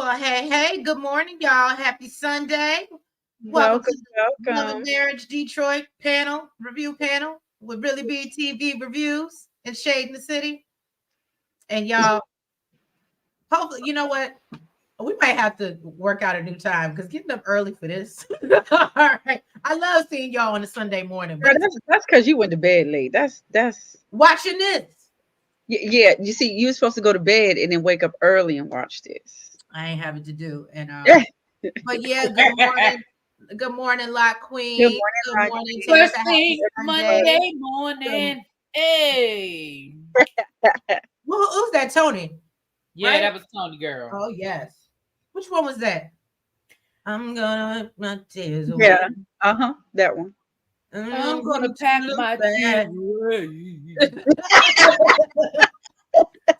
Well, hey, good morning, y'all. Happy Sunday. Welcome to the Love and Marriage Detroit review panel with Really Be TV reviews and Shade in the City. And y'all, hopefully, you know what? We might have to work out a new time because getting up early for this. All right. I love seeing y'all on a Sunday morning. But that's because you went to bed late. That's watching this. Yeah, you see, you're supposed to go to bed and then wake up early and watch this. I ain't having to do. And but yeah, good morning. Good morning, Lot Queen. Good morning, First thing Monday morning. Hey. Well, who's that? Tony? Yeah, right? That was Tony, girl. Oh, yes. Which one was that? I'm gonna my tears away. Yeah, that one. I'm gonna pack my tears away.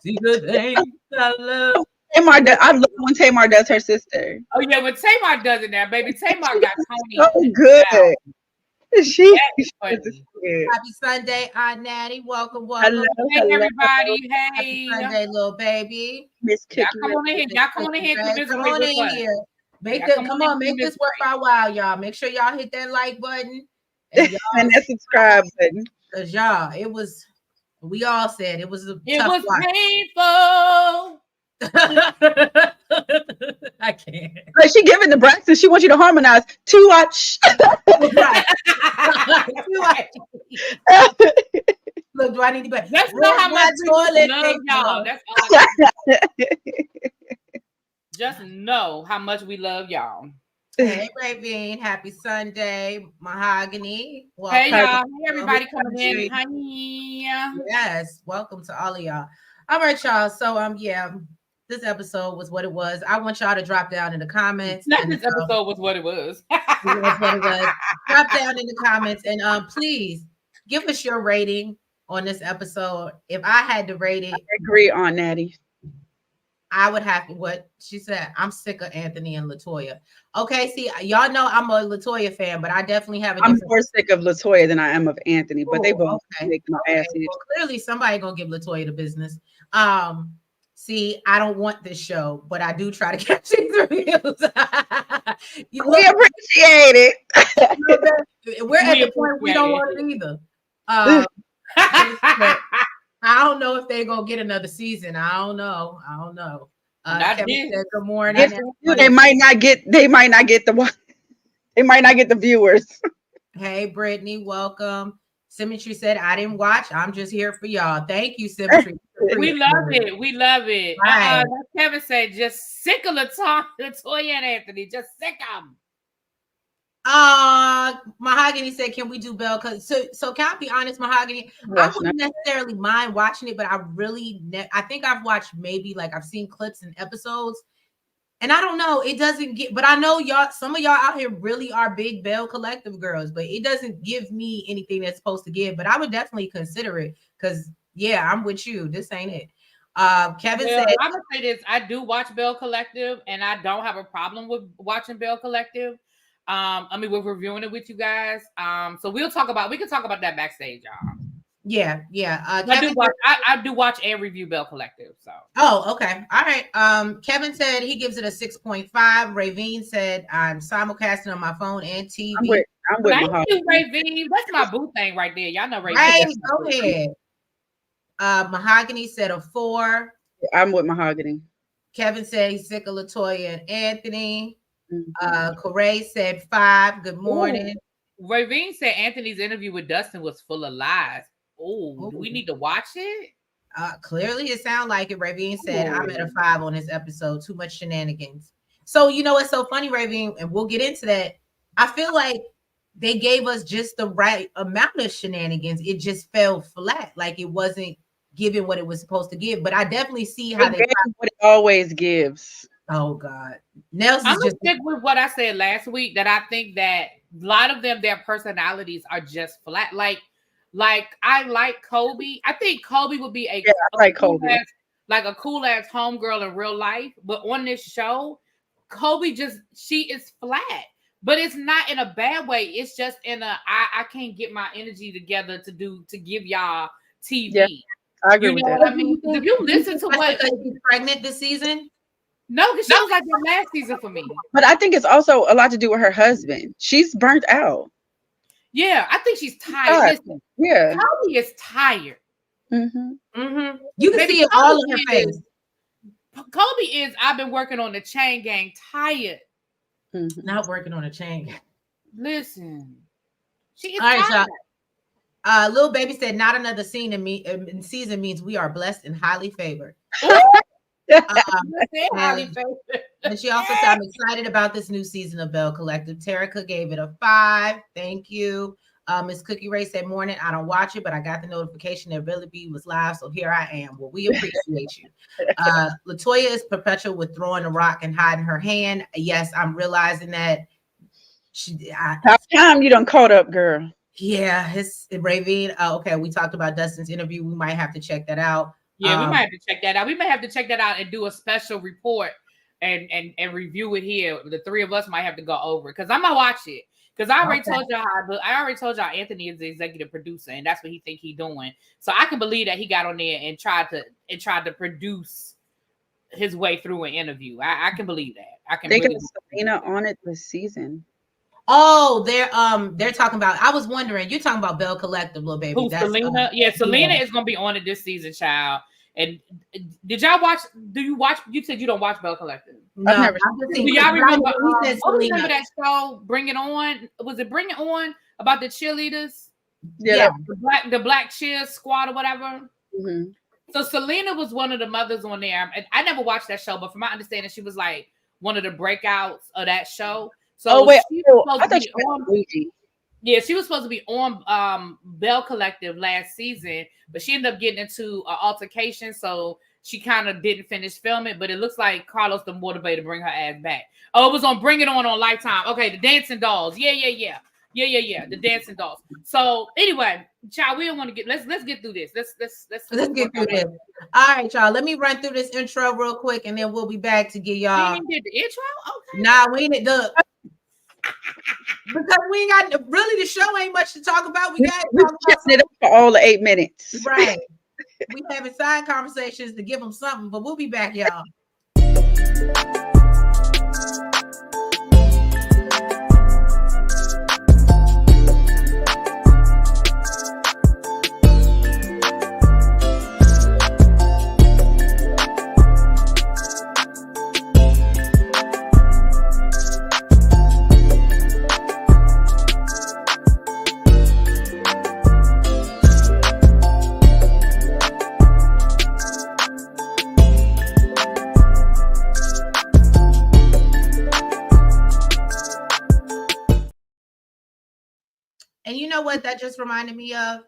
See the things I love. I love when Tamar does her sister. Oh yeah, when Tamar does it now, baby. Tamar got Tony. So good. She Happy Sunday, Aunt Natty. Welcome. Hello, everybody. Hey, Happy Sunday, little baby. Miss Cookie. Y'all come on in here. Come on in here. Come on, make this worth our while, y'all. Make sure y'all hit that like button and that subscribe button. Cause y'all, we all said it was tough watch. Painful. I can't. Like she giving the Braxton. She wants you to harmonize. To watch. Look, do I need to? Let's know how much we love y'all. That's all I Just know how much we love y'all. Hey, Ravine. Happy Sunday, Mahogany. Welcome. Hey, y'all. Hey, everybody coming in. Hi. Yes, welcome to all of y'all. All right, y'all. So, this episode was what it was. I want y'all to drop down in the comments. This episode was what it was. Drop down in the comments and please give us your rating on this episode. If I had to rate it, I agree on Natty. I would have to. What she said. I'm sick of Anthony and LaToya. Okay, see, y'all know I'm a LaToya fan, but I definitely have. I'm more sick of LaToya than I am of Anthony, but they both make my ass. Well, clearly, somebody gonna give LaToya the business. See, I don't want this show, but I do try to catch these reviews. We appreciate it. We're at the point we don't want it either. I don't know if they're gonna get another season. I don't know. Kevin said good morning. They might not get the viewers. Hey, Brittany, welcome. Symmetry said, I didn't watch. I'm just here for y'all. Thank you, Symmetry. We love it. Right. Kevin said, just sick of LaToya and Anthony. Just sick of them. Mahogany said, can we do Bell? So can I be honest, Mahogany? I wouldn't necessarily mind watching it, but I think I've watched I've seen clips and episodes. And I don't know, it doesn't get, but I know some of y'all out here really are big Bell Collective girls, but it doesn't give me anything that's supposed to give, but I would definitely consider it because, I'm with you. This ain't it. Kevin said, I'm going to say this. I do watch Bell Collective and I don't have a problem with watching Bell Collective. We're reviewing it with you guys. So we can talk about that backstage, y'all. Yeah. I do watch and review Bell Collective. So. Oh, okay. All right. Kevin said he gives it a 6.5. Ravine said I'm simulcasting on my phone and TV. I'm with Thank you, Ravine. That's my boo thing right there. Y'all know Ravine. Right, go ahead. Mahogany said a 4. I'm with Mahogany. Kevin said he's sick of LaToya and Anthony. Corey said 5. Good morning. Ravine said Anthony's interview with Dustin was full of lies. Oh, do we need to watch it? Clearly it sounds like it. Ravine said I'm at a 5 on this episode. Too much shenanigans. So you know what's so funny, Ravine, and we'll get into that. I feel like they gave us just the right amount of shenanigans. It just fell flat, like it wasn't giving what it was supposed to give. But I definitely see how they what it always gives. Oh God, Nelson's I'm gonna stick with what I said last week. That I think that a lot of them, their personalities are just flat. Like I like Kolby. I think Kolby would be a cool ass homegirl in real life, but on this show, Kolby she is flat. But it's not in a bad way. It's just in a I can't get my energy together to give y'all TV. Yeah, I agree with that. What I mean? Did you listen to what she's pregnant this season? No, because she was like that last season for me. But I think it's also a lot to do with her husband. She's burnt out. Yeah, I think she's tired. Listen, yeah, Kolby is tired. Mm-hmm. Mm-hmm. You can see it Kolby all in her face. Kolby is. I've been working on the chain gang. Tired. Not working on a chain. Listen, she is all right, tired. Lil Baby said, "Not another scene in season means we are blessed and highly favored." And she also said, "I'm excited about this new season of Bell Collective." Terica gave it a 5. Thank you. Miss Cookie Ray said, "Morning. I don't watch it, but I got the notification that Really B was live, so here I am." Well, we appreciate you. Latoya is perpetual with throwing a rock and hiding her hand. Yes, I'm realizing that. How time you done caught up, girl? Yeah, it's Ravine. Okay, we talked about Dustin's interview. We might have to check that out. Yeah, we might have to check that out. We may have to check that out and do a special report and review it here. The three of us might have to go over it because I'm gonna watch it. Because I already told y'all Anthony is the executive producer, and that's what he think he's doing. So I can believe that he got on there and tried to produce his way through an interview. I can believe that. I can. They got Selena on it this season. Oh, they're talking about. I was wondering, you're talking about Bell Collective, Lil Baby. That's Selena. Selena is gonna be on it this season, child. And did y'all watch? Do you watch? You said you don't watch Bell Collective. No, I've never seen. Do y'all remember? Remember that show? Bring It On. Was it Bring It On about the cheerleaders? Yeah, the black cheer squad or whatever. Mm-hmm. So Selena was one of the mothers on there. I never watched that show, but from my understanding, she was like one of the breakouts of that show. So she was supposed to be on Bell Collective last season, but she ended up getting into an altercation, so she kind of didn't finish filming. But it looks like Carlos the motivated to bring her ass back. Oh, it was on Bring It On Lifetime. Okay, the Dancing Dolls. Yeah. The Dancing Dolls. So anyway, child, we don't want to get. Let's get through this. Let's get through this. All right, y'all. Let me run through this intro real quick, and then we'll be back to get y'all. We didn't get the intro. Okay. Nah, we didn't do. Because we ain't got really the show ain't much to talk about. We got to talk about it up for all the 8 minutes. Right. We having side conversations to give them something, but we'll be back, y'all. And you know what that just reminded me of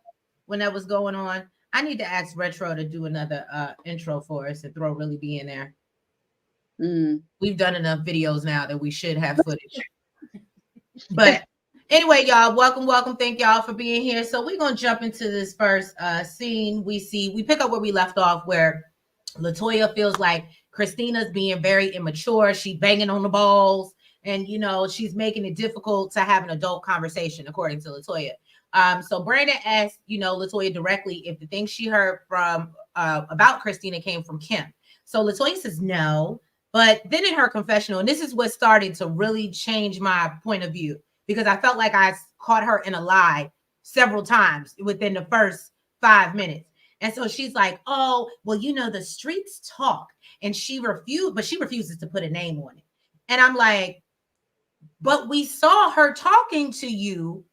when that was going on? I need to ask Retro to do another intro for us and throw Really B in there. We've done enough videos now that we should have footage. But anyway, y'all, welcome. Thank y'all for being here. So we're going to jump into this first scene. We pick up where we left off, where Latoya feels like Christina's being very immature. She banging on the balls. And, she's making it difficult to have an adult conversation, according to Latoya. So Brandon asked, Latoya directly if the things she heard from about Christina came from Kim. So Latoya says no. But then in her confessional, and this is what started to really change my point of view, because I felt like I caught her in a lie several times within the first 5 minutes. And so she's like, oh, well, the streets talk. And she refuses to put a name on it. And I'm like, but we saw her talking to you,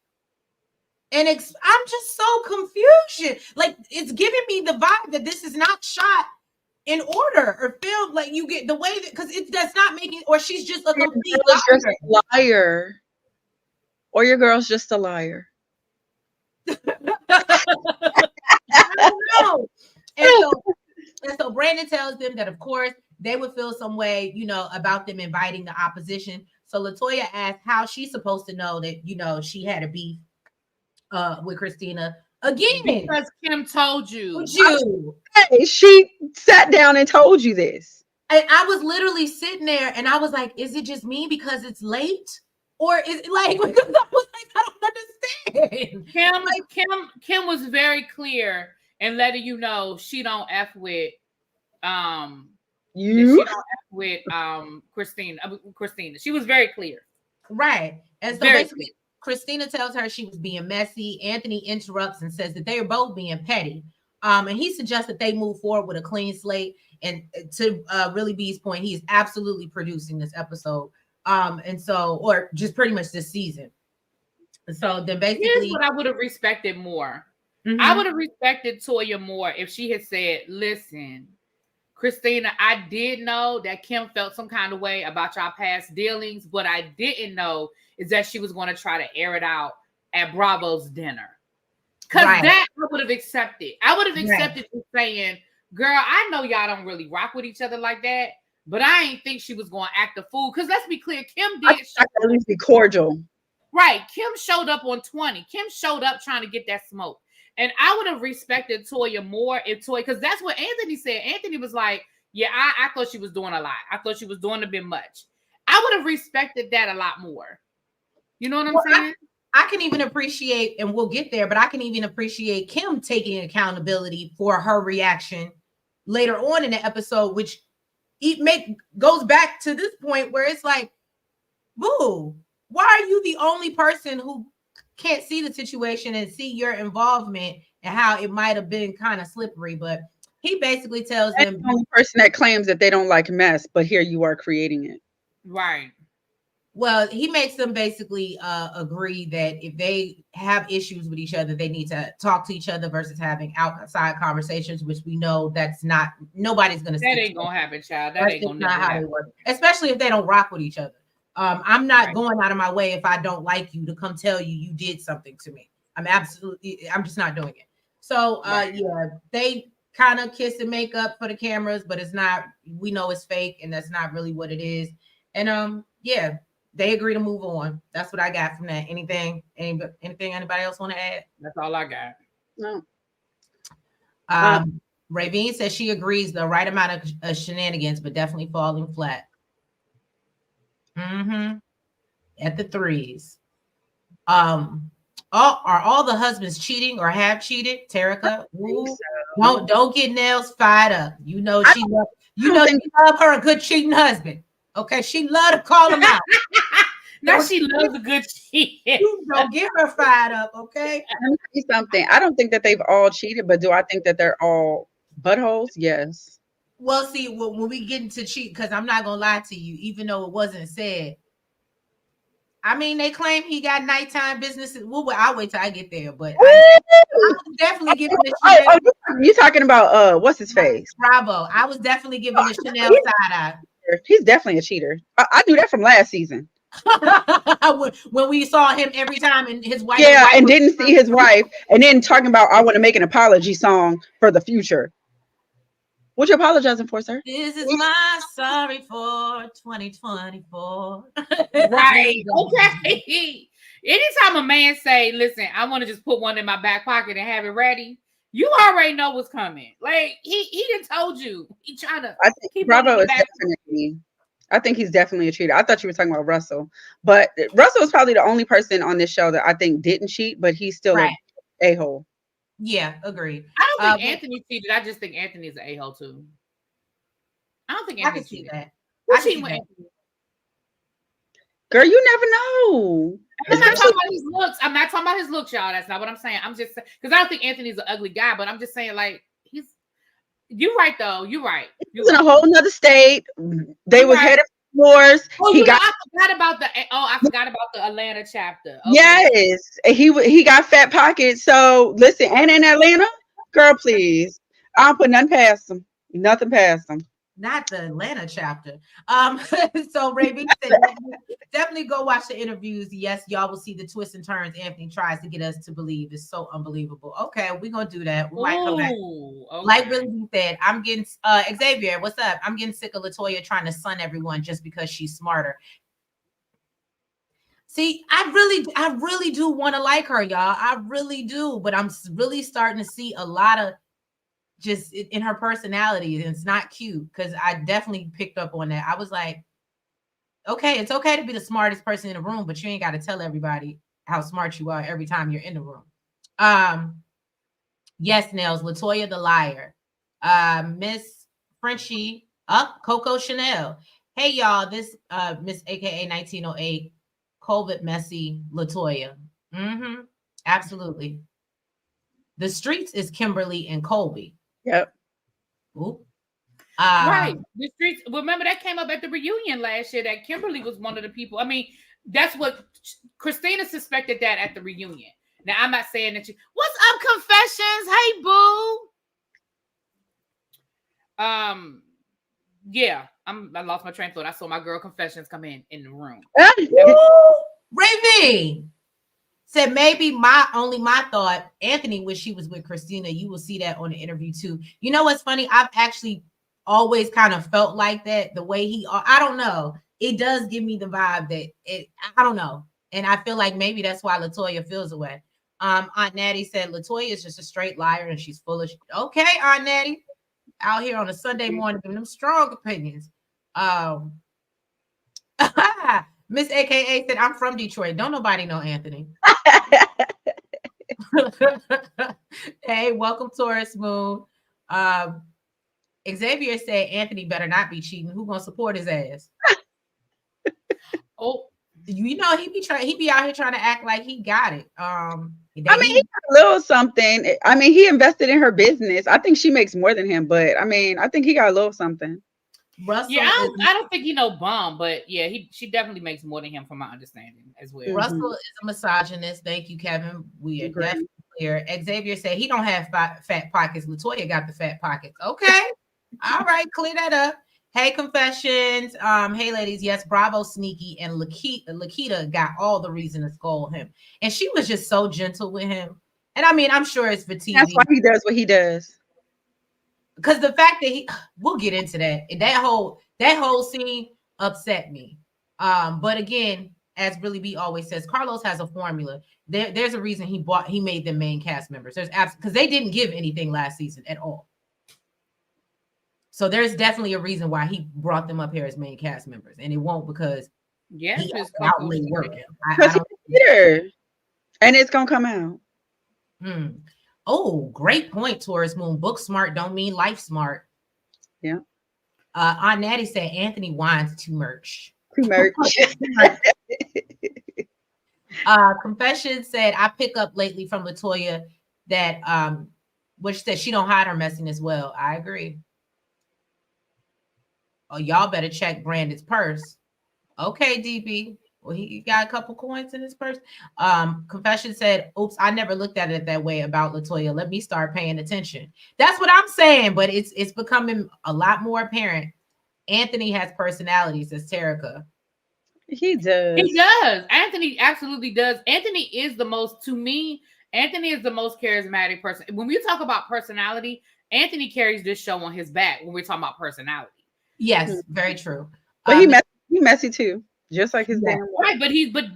and I'm just so confused. Like, it's giving me the vibe that this is not shot in order or filmed. Like, you get the way that, because that's not making, or she's just a complete liar, or your girl's just a liar. I don't know. And so Brandon tells them that, of course, they would feel some way, about them inviting the opposition. So Latoya asked how she's supposed to know that, she had a beef with Christina again. Because Kim told you. Hey, she sat down and told you this. And I was literally sitting there and I was like, is it just me because it's late? Or is it like, because I was like, I don't understand. Kim was very clear and letting you know she don't F with You she don't act with Christina. She was very clear. Right. And so Very basically, clear. Christina tells her she was being messy. Anthony interrupts and says that they are both being petty. And he suggests that they move forward with a clean slate. And to Really B's point, he's absolutely producing this episode. And so, or just pretty much this season. So then basically, here's what I would have respected more. I would have respected Toya more if she had said, listen, Christina, I did know that Kim felt some kind of way about y'all past dealings. What I didn't know is that she was going to try to air it out at Bravo's dinner. Because that I would have accepted. I would have accepted you saying, girl, I know y'all don't really rock with each other like that, but I ain't think she was going to act a fool. Because let's be clear, Kim did at least be cordial. Right. Kim showed up on 20. Kim showed up trying to get that smoke. And I would have respected Toya more if Toya, because that's what Anthony said. Anthony was like, yeah, I thought she was doing a lot. I thought she was doing a bit much. I would have respected that a lot more. You know what I'm saying? I can even appreciate, and we'll get there, but I can even appreciate Kim taking accountability for her reaction later on in the episode, which goes back to this point where it's like, boo, why are you the only person who can't see the situation and see your involvement and how it might have been kind of slippery? But he basically tells them, the only person that claims that they don't like mess, but here you are creating it. Right. Well, he makes them basically agree that if they have issues with each other, they need to talk to each other versus having outside conversations, which we know that's not, nobody's going to. That ain't going to happen, child. That ain't going to happen. How they work. Especially if they don't rock with each other. I'm not going out of my way if I don't like you to come tell you did something to me. I'm just not doing it. So yeah, they kind of kiss and make up for the cameras, but it's not, we know it's fake and that's not really what it is. And yeah, they agree to move on. That's what I got from that. Anything anybody else want to add? That's all I got. No. Ravine says she agrees the right amount of shenanigans, but definitely falling flat. At the threes. Are all the husbands cheating or have cheated? Terica, don't get Nels fired up. You know she love her a good cheating husband. Okay, she love to call him out. Now she loves a good cheat. Don't get her fired up, okay? Let me tell you something. I don't think that they've all cheated, but do I think that they're all buttholes? Yes. Well, see, when we get into cheat, because I'm not gonna lie to you, even though it wasn't said. I mean, they claim he got nighttime business. Well, I'll wait till I get there, but I was definitely giving the Chanel. You talking about what's his face? Bravo. I was definitely giving the Chanel side eye. He's definitely a cheater. I knew that from last season. when we saw him every time and his wife. Yeah, and didn't see his wife, and then talking about I want to make an apology song for the future. What you apologizing for, sir? This is my sorry for 2024. Right. Okay. Anytime a man say, listen, I want to just put one in my back pocket and have it ready, you already know what's coming. Like he done told you. He trying to keep Bravo is definitely. I think he's definitely a cheater. I thought you were talking about Russell, but Russell is probably the only person on this show that I think didn't cheat, but he's still an a-hole. Yeah, agreed. I don't think Anthony cheated. I just think Anthony is an a-hole too. I don't think Anthony cheated. That. Who's cheating with Anthony? Girl, you never know. I'm not talking about his looks. I'm not talking about his looks, y'all. That's not what I'm saying. I'm just because I don't think Anthony's an ugly guy, but I'm just saying, like, you're right though. You're right. He's in a whole nother state. They were headed for wars. I forgot about the Atlanta chapter. Okay. Yes, he got fat pockets. So listen, and in Atlanta, girl, please, I don't put nothing past him. Nothing past him. Not the Atlanta chapter. So Raven said definitely go watch the interviews. Yes, y'all will see the twists and turns Anthony tries to get us to believe. It's so unbelievable. Okay, we're gonna do that. We might come back. Okay. Like Really said, I'm getting Xavier, what's up? I'm getting sick of Latoya trying to sun everyone just because she's smarter. See, I really do want to like her, y'all. I really do, but I'm really starting to see a lot of just in her personality, and it's not cute because I definitely picked up on that. I was like, okay, it's okay to be the smartest person in the room, but you ain't got to tell everybody how smart you are every time you're in the room. Yes, Nels, Latoya the liar. Miss Frenchie Coco Chanel. Hey y'all, this Miss AKA 1908, COVID messy Latoya. Mm-hmm. Absolutely. The streets is Kimberly and Kolby. Yep. Oop. Right. The streets. Remember that came up at the reunion last year that Kimberly was one of the people. I mean, that's what Christina suspected that at the reunion. Now I'm not saying that you. What's up, Confessions? Hey, boo. Yeah. I lost my train of thought. I saw my girl Confessions come in the room. Raven said maybe my thought. Anthony wish he was with Christina. You will see that on the interview too. You know what's funny? I've actually always kind of felt like that. The way I don't know. It does give me the vibe that I don't know. And I feel like maybe that's why Latoya feels away. Aunt Natty said Latoya is just a straight liar and she's full of shit. Okay, Aunt Natty. Out here on a Sunday morning giving them strong opinions. Miss AKA said, I'm from Detroit. Don't nobody know Anthony. Hey, welcome, Taurus Moon. Xavier said Anthony better not be cheating. Who gonna support his ass? Oh, you know he be out here trying to act like he got it. I mean, he got a little something. I mean, he invested in her business. I think she makes more than him, but I mean, I think he got a little something. Russell, yeah, I don't think he no bum, but yeah, she definitely makes more than him, from my understanding as well. Russell is a misogynist. Thank you, Kevin. We are definitely clear. Xavier said he don't have fat pockets. Latoya got the fat pockets. Okay, all right, clear that up. Hey, Confessions. Hey, ladies. Yes, Bravo, Sneaky, and Lakita got all the reason to scold him, and she was just so gentle with him. And I mean, I'm sure it's for TV. That's why he does what he does. Because the fact that we'll get into that. That whole scene upset me. But again, as Really B always says, Carlos has a formula. There's a reason he made them main cast members. There's because they didn't give anything last season at all. So there's definitely a reason why he brought them up here as main cast members, and it won't because he's working. And it's gonna come out. Oh, great point, Taurus Moon. Book smart don't mean life smart. Yeah. Aunt Natty said Anthony whines too much. Confession said I pick up lately from Latoya that which said she don't hide her messiness well. I agree. Oh, y'all better check Brandon's purse. Okay, DB. Well, he got a couple coins in his purse. Confession said, oops, I never looked at it that way about Latoya. Let me start paying attention. That's what I'm saying, but it's becoming a lot more apparent. Anthony has personality, says Terica. He does. He does. Anthony absolutely does. Anthony is the most charismatic person. When we talk about personality, Anthony carries this show on his back when we're talking about personality. Yes, very true. But he messy too. Just like his damn right,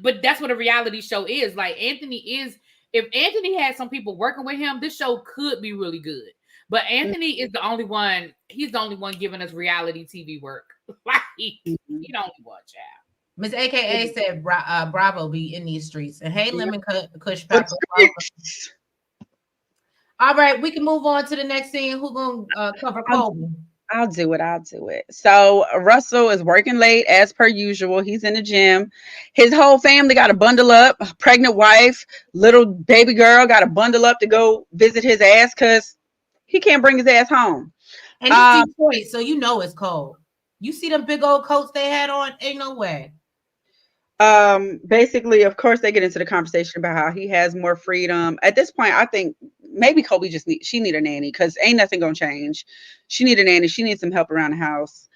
but that's what a reality show is. Like Anthony is. If Anthony had some people working with him, this show could be really good. But Anthony is the only one. He's the only one giving us reality TV work. Like he don't want child. Miss AKA said Bravo be in these streets. And hey, Lemon Kush Pepper. All right, we can move on to the next scene. Who's gonna cover Kolby? I'll do it. So Russell is working late as per usual. He's in the gym. His whole family got to bundle up. Pregnant wife, little baby girl got to bundle up to go visit his ass because he can't bring his ass home. And it's Detroit, so you know it's cold. You see them big old coats they had on? Ain't no way. Basically, of course, they get into the conversation about how he has more freedom. At this point, I think maybe Kolby she need a nanny because ain't nothing gonna change. She need a nanny. She needs some help around the house.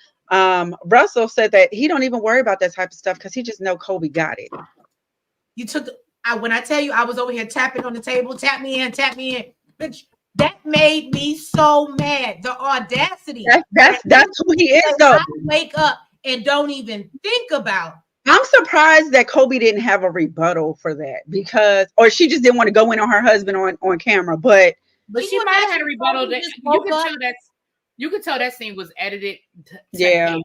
Russell said that he don't even worry about that type of stuff because he just know Kolby got it. You took when I tell you I was over here tapping on the table, tap me in, bitch. That made me so mad. The audacity. That's who he is, though. I wake up and don't even think about. I'm surprised that Kolby didn't have a rebuttal for that or she just didn't want to go in on her husband on camera. But she might have had a rebuttal. That you could tell that scene was edited. Yeah.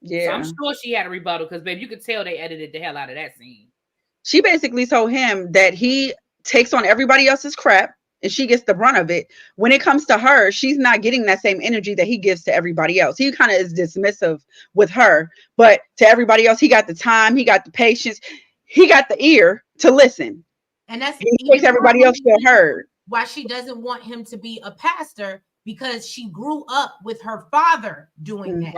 So I'm sure she had a rebuttal because, babe, you could tell they edited the hell out of that scene. She basically told him that he takes on everybody else's crap and she gets the brunt of it. When it comes to her, she's not getting that same energy that he gives to everybody else. He kind of is dismissive with her, but to everybody else, he got the time, he got the patience, he got the ear to listen. And that's he makes everybody else feel heard. Why she doesn't want him to be a pastor, because she grew up with her father doing that.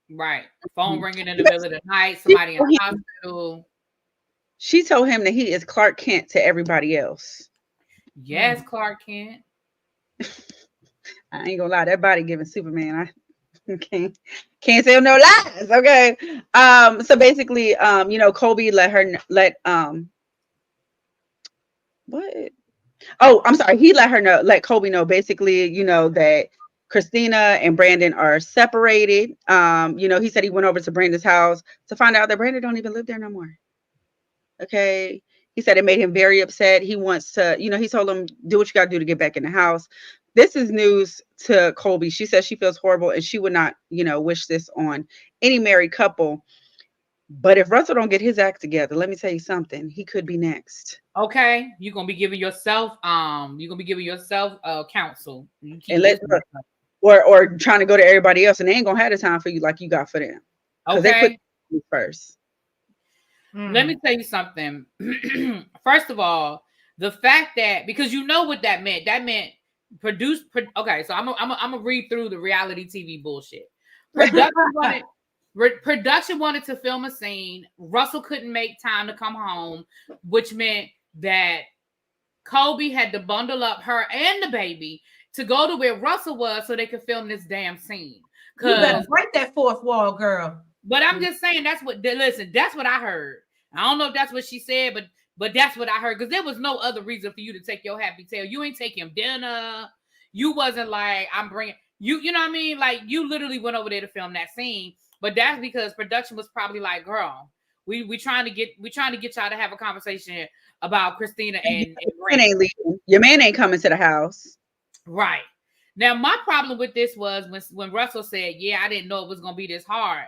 Right. Phone ringing in the middle of the night, somebody in the hospital. She told him that he is Clark Kent to everybody else. Yes, Clark Kent. I ain't gonna lie, that body giving Superman. I can't say no lies. Okay. So basically, Kolby let what? Oh, I'm sorry. He let Kolby know basically, that Christina and Brandon are separated. He said he went over to Brandon's house to find out that Brandon don't even live there no more. Okay. He said it made him very upset. He wants to, he told him, do what you got to do to get back in the house. This is news to Kolby. She says she feels horrible and she would not, wish this on any married couple. But if Russell don't get his act together, let me tell you something. He could be next. Okay. You're going to be giving yourself, counsel. And or trying to go to everybody else, and they ain't going to have the time for you like you got for them. Okay. They put you first. Let me tell you something. First of all, the fact that, because you know what that meant. That meant okay, so I'm gonna read through the reality TV bullshit. Production wanted to film a scene. Russell couldn't make time to come home, which meant that Kolby had to bundle up her and the baby to go to where Russell was so they could film this damn scene. You better break that fourth wall, girl. But I'm just saying, that's what I heard. I don't know if that's what she said, but that's what I heard, because there was no other reason for you to take your happy tail. You ain't taking him dinner. You wasn't like, I'm bringing you, you know what I mean? Like, you literally went over there to film that scene, but that's because production was probably like, girl, we trying to get y'all to have a conversation about Christina and Brandon. Your man ain't coming to the house. Right. Now, my problem with this was when Russell said, yeah, I didn't know it was going to be this hard.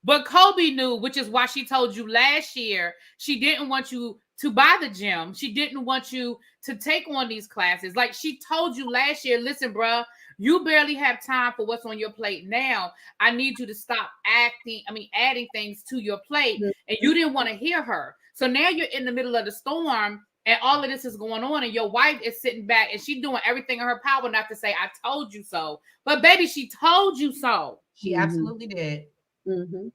But Kolby knew, which is why she told you last year she didn't want you to buy the gym. She didn't want you to take on these classes. Like, she told you last year, listen, bruh, you barely have time for what's on your plate now. I need you to stop adding things to your plate. And you didn't want to hear her. So now you're in the middle of the storm and all of this is going on, and your wife is sitting back and she's doing everything in her power not to say, I told you so. But baby, she told you so. She absolutely did. Mm-hmm.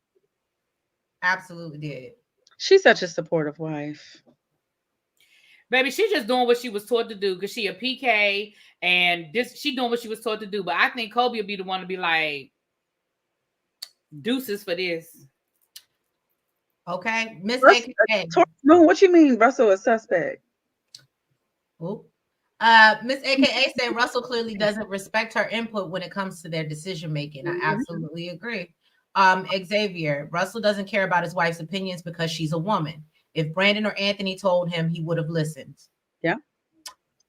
Absolutely did. She's such a supportive wife. Baby, she's just doing what she was taught to do because she a PK and she doing what she was taught to do. But I think Kolby will be the one to be like, deuces for this. Okay. Miss AKA. No, what you mean Russell is suspect? Oh. Miss AKA said Russell clearly doesn't respect her input when it comes to their decision making. I absolutely agree. Xavier, Russell doesn't care about his wife's opinions because she's a woman. If Brandon or Anthony told him, he would have listened. Yeah.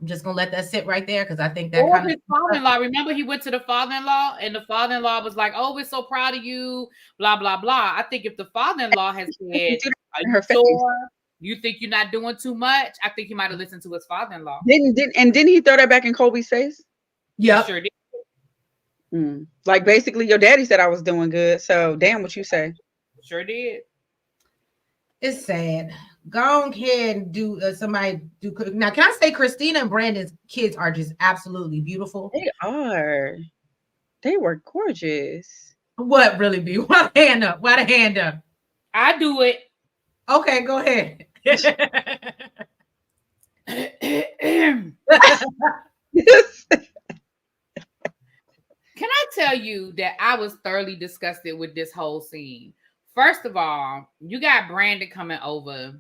I'm just gonna let that sit right there because I think that kind of his father-in-law. Remember, he went to the father-in-law, and the father-in-law was like, "Oh, we're so proud of you." Blah blah blah. I think if the father-in-law has said, "Are you sure? You think you're not doing too much?" I think he might have listened to his father-in-law. Didn't he throw that back in Kolby's face? Yeah, sure did. Like, basically, your daddy said I was doing good, so damn what you say. Sure did. It's sad. Go ahead and do somebody do. Now, can I say Christina and Brandon's kids are just absolutely beautiful? They are. They were gorgeous. What really be? Why the hand up? Why the hand up? I do it. Okay, go ahead. Can I tell you that I was thoroughly disgusted with this whole scene? First of all, you got Brandon coming over.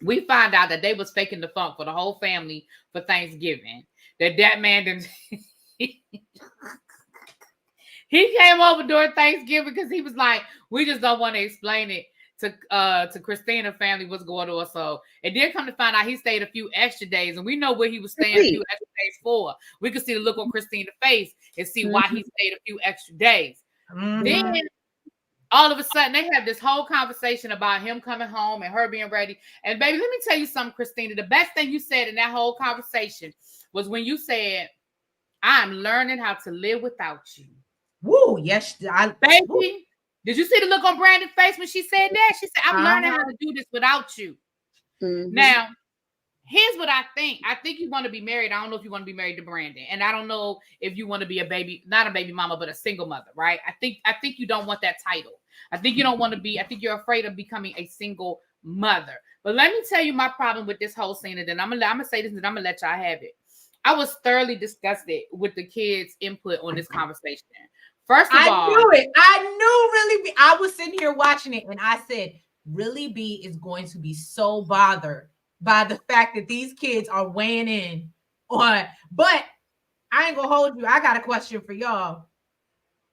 We find out that they was faking the funk for the whole family for Thanksgiving. That man didn't. He came over during Thanksgiving because he was like, we just don't want to explain it to Christina family what's going on. So, and then come to find out he stayed a few extra days, and we know where he was staying a few extra days for. We could see the look on Christina's face and see why he stayed a few extra days. Then all of a sudden they have this whole conversation about him coming home and her being ready. And baby, let me tell you something, Christina. The best thing you said in that whole conversation was when you said, I'm learning how to live without you. Woo, yes, baby. Woo. Did you see the look on Brandon's face when she said that? She said, I'm learning how to do this without you. Mm-hmm. Now, here's what I think. I think you want to be married. I don't know if you want to be married to Brandon. And I don't know if you want to be a baby, not a baby mama, but a single mother, right? I think you don't want that title. I think you don't want to be, I think you're afraid of becoming a single mother. But let me tell you my problem with this whole scene, and then I'm gonna say this, and I'm gonna let y'all have it. I was thoroughly disgusted with the kids' input on this conversation. First of all, I knew it. I knew Really B. I was sitting here watching it, and I said, Really B is going to be so bothered by the fact that these kids are weighing in on. But I ain't gonna hold you. I got a question for y'all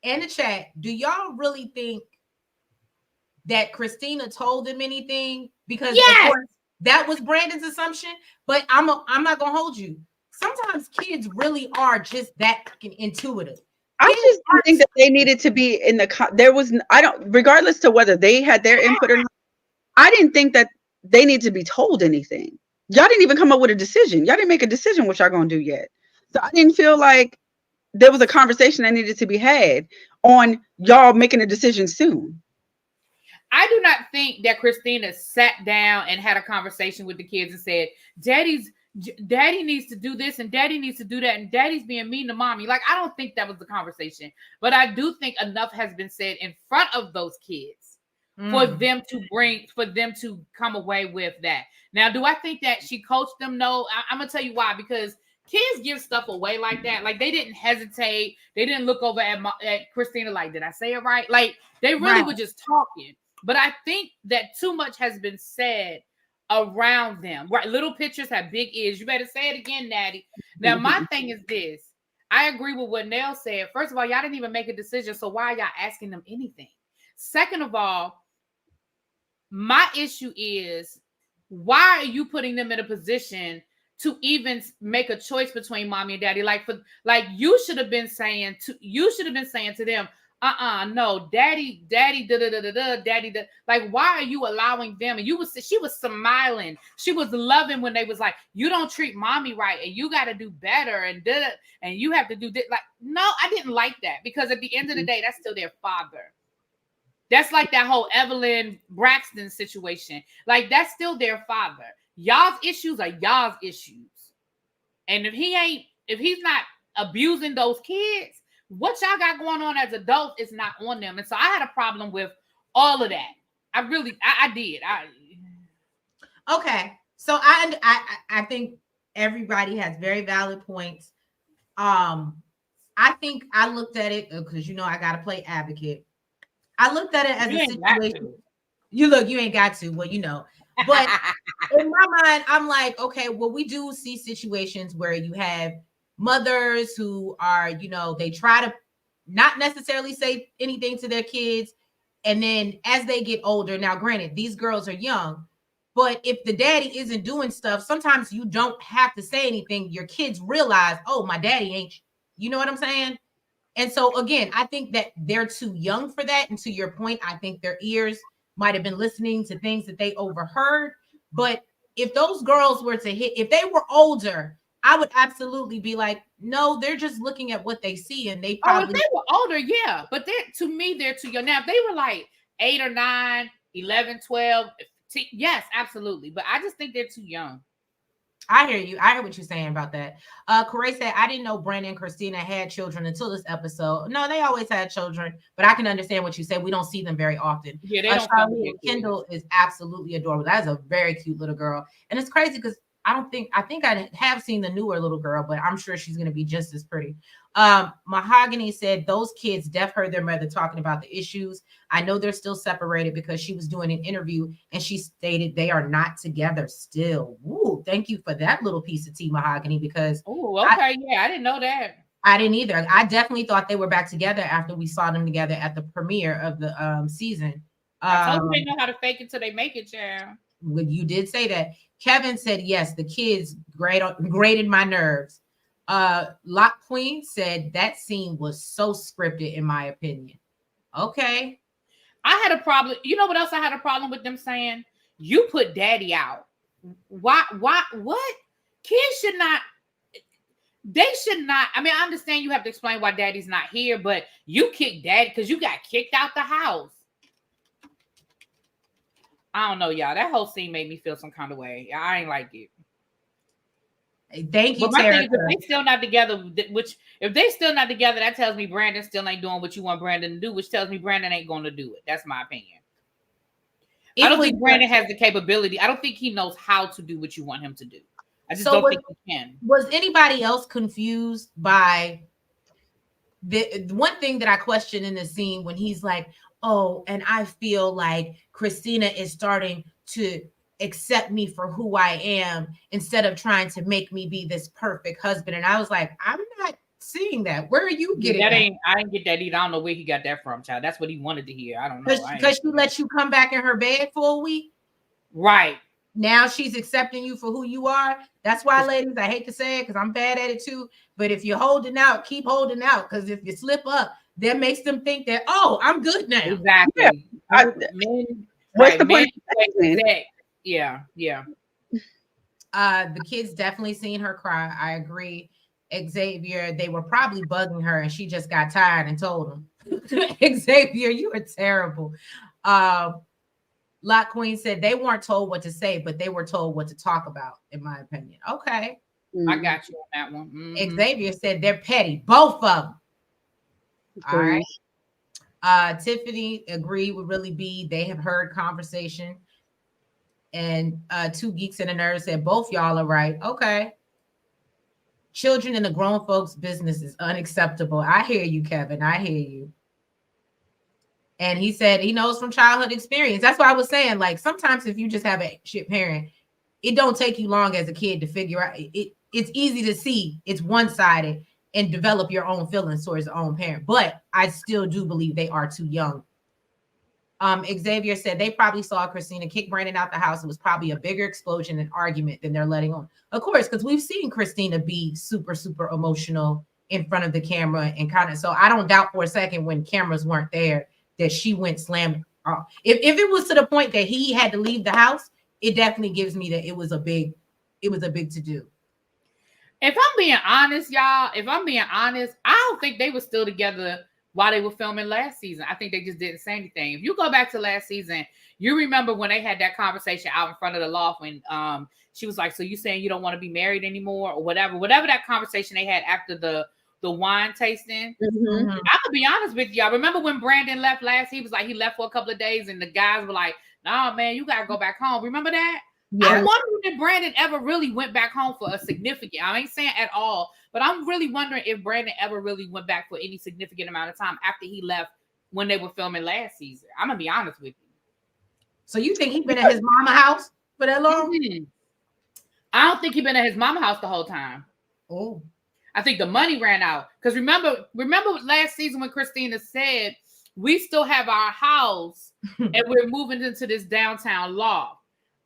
in the chat. Do y'all really think that Christina told them anything? Because of course, that was Brandon's assumption. But I'm not gonna hold you. Sometimes kids really are just that fucking intuitive. I just think that they needed to be in the. There was regardless to whether they had their input or not. I didn't think that they need to be told anything. Y'all didn't even come up with a decision. Y'all didn't make a decision what y'all gonna do yet. So I didn't feel like there was a conversation that needed to be had on y'all making a decision soon. I do not think that Christina sat down and had a conversation with the kids and said, Daddy needs to do this and Daddy needs to do that and Daddy's being mean to Mommy. Like, I don't think that was the conversation. But I do think enough has been said in front of those kids for them to come away with that. Now, do I think that she coached them? No. I'm going to tell you why. Because kids give stuff away like that. Like, they didn't hesitate. They didn't look over at Christina like, did I say it right? Like, they really were just talking. But I think that too much has been said around them. Right? Little pictures have big ears. You better say it again, Natty. Now, my thing is this. I agree with what Nell said. First of all, y'all didn't even make a decision, so why are y'all asking them anything? Second of all, my issue is, why are you putting them in a position to even make a choice between Mommy and Daddy? Like you should have been saying to them, no, Daddy, Daddy. Like, why are you allowing them? And she was smiling. She was loving when they was like, you don't treat Mommy right, and you got to do better, and you have to do this. Like, no, I didn't like that, because at the end of the day, that's still their father. That's like that whole Evelyn Braxton situation. Like, that's still their father. Y'all's issues are y'all's issues. And if he's not abusing those kids, what y'all got going on as adults is not on them. And so I had a problem with all of that. I did. Okay. So I think everybody has very valid points. I think I looked at it because, I got to play advocate. I looked at it as a situation. You ain't got to. Well, But in my mind, I'm like, okay, well, we do see situations where you have mothers who are, they try to not necessarily say anything to their kids. And then as they get older, now granted, these girls are young, but if the daddy isn't doing stuff, sometimes you don't have to say anything. Your kids realize, oh, my daddy ain't, you know what I'm saying? And so again, I think that they're too young for that. And to your point, I think their ears might have been listening to things that they overheard. But if those girls were to if they were older, I would absolutely be like, no, they're just looking at what they see, and they probably. If they were older, yeah, but to me, they're too young. Now, if they were like 8 or 9, 11, 12, yes, absolutely. But I just think they're too young. I hear you. I hear what you're saying about that. Corey said, I didn't know Brandon and Christina had children until this episode. No, they always had children, but I can understand what you said. We don't see them very often. Yeah, they don't. Kendall is absolutely adorable. That is a very cute little girl. And it's crazy because I think I have seen the newer little girl, but I'm sure she's going to be just as pretty. Mahogany said those kids deaf heard their mother talking about the issues. I know they're still separated because she was doing an interview and she stated they are not together still. Ooh, thank you for that little piece of tea, Mahogany, because I didn't know that. I didn't either. I definitely thought they were back together after we saw them together at the premiere of the season. I told you they know how to fake it till they make it, child. Well, you did say that. Kevin said, yes, the kids grated my nerves. Lock Queen said that scene was so scripted, in my opinion. Okay. I had a problem. You know what else I had a problem with them saying? You put daddy out. Why? What? Kids should not. they should not. I mean, I understand you have to explain why daddy's not here, but you kicked daddy because you got kicked out the house. I don't know, y'all. That whole scene made me feel some kind of way. I ain't like it. Thank you, but my Tara. thing is, if they still not together, if they still not together, that tells me Brandon still ain't doing what you want Brandon to do, which tells me Brandon ain't going to do it. That's my opinion. I don't think Brandon has the capability. I don't think he knows how to do what you want him to do. I just don't think he can. Was anybody else confused by the one thing that I questioned in the scene when he's like, oh, and I feel like Christina is starting to accept me for who I am instead of trying to make me be this perfect husband. And I was like, I'm not seeing that. Where are you getting that? I didn't get that either. I don't know where he got that from, child. That's what he wanted to hear. I don't know. Because she let you come back in her bed for a week. Right. Now she's accepting you for who you are. That's why, ladies, I hate to say it because I'm bad at it too. But if you're holding out, keep holding out. Because if you slip up, that makes them think that, oh, I'm good now. Exactly. Yeah. What's the point? Yeah. The kids definitely seen her cry. I agree. Xavier, they were probably bugging her and she just got tired and told them. Xavier, you are terrible. Lot Queen said they weren't told what to say, but they were told what to talk about, in my opinion. Okay. I got you on that one. Mm-hmm. Xavier said they're petty, both of them. All right. Tiffany agreed with Really B. They have heard conversation. And Two Geeks and a Nerd said both y'all are right. Okay. Children in the grown folks' business is unacceptable. I hear you, Kevin. I hear you. And he said he knows from childhood experience. That's what I was saying. Like sometimes if you just have a shit parent, it don't take you long as a kid to figure out. It's easy to see it's one-sided and develop your own feelings towards your own parent. But I still do believe they are too young. Xavier said they probably saw Christina kick Brandon out the house. It was probably a bigger explosion and argument than they're letting on. Of course, because we've seen Christina be super, super emotional in front of the camera and kind of. So I don't doubt for a second when cameras weren't there that she went slammed. If it was to the point that he had to leave the house, it definitely gives me that it was a big to do. If I'm being honest, y'all, I don't think they were still together while they were filming last season. I think they just didn't say anything. If you go back to last season, you remember when they had that conversation out in front of the loft when she was like, so you saying you don't want to be married anymore or whatever that conversation they had after the wine tasting. Mm-hmm. I'm gonna be honest with y'all. Remember when Brandon left last? He was like, he left for a couple of days and the guys were like, nah, man, you gotta go back home. Remember that? Yeah. I'm wondering if Brandon ever really went back home for a significant, I ain't saying at all, but I'm really wondering if Brandon ever really went back for any significant amount of time after he left when they were filming last season. I'm gonna be honest with you. So you think he's been at his mama house for that long? Mm-hmm. I don't think he's been at his mama house the whole time. Oh. I think the money ran out. Because remember last season when Christina said, we still have our house and we're moving into this downtown loft.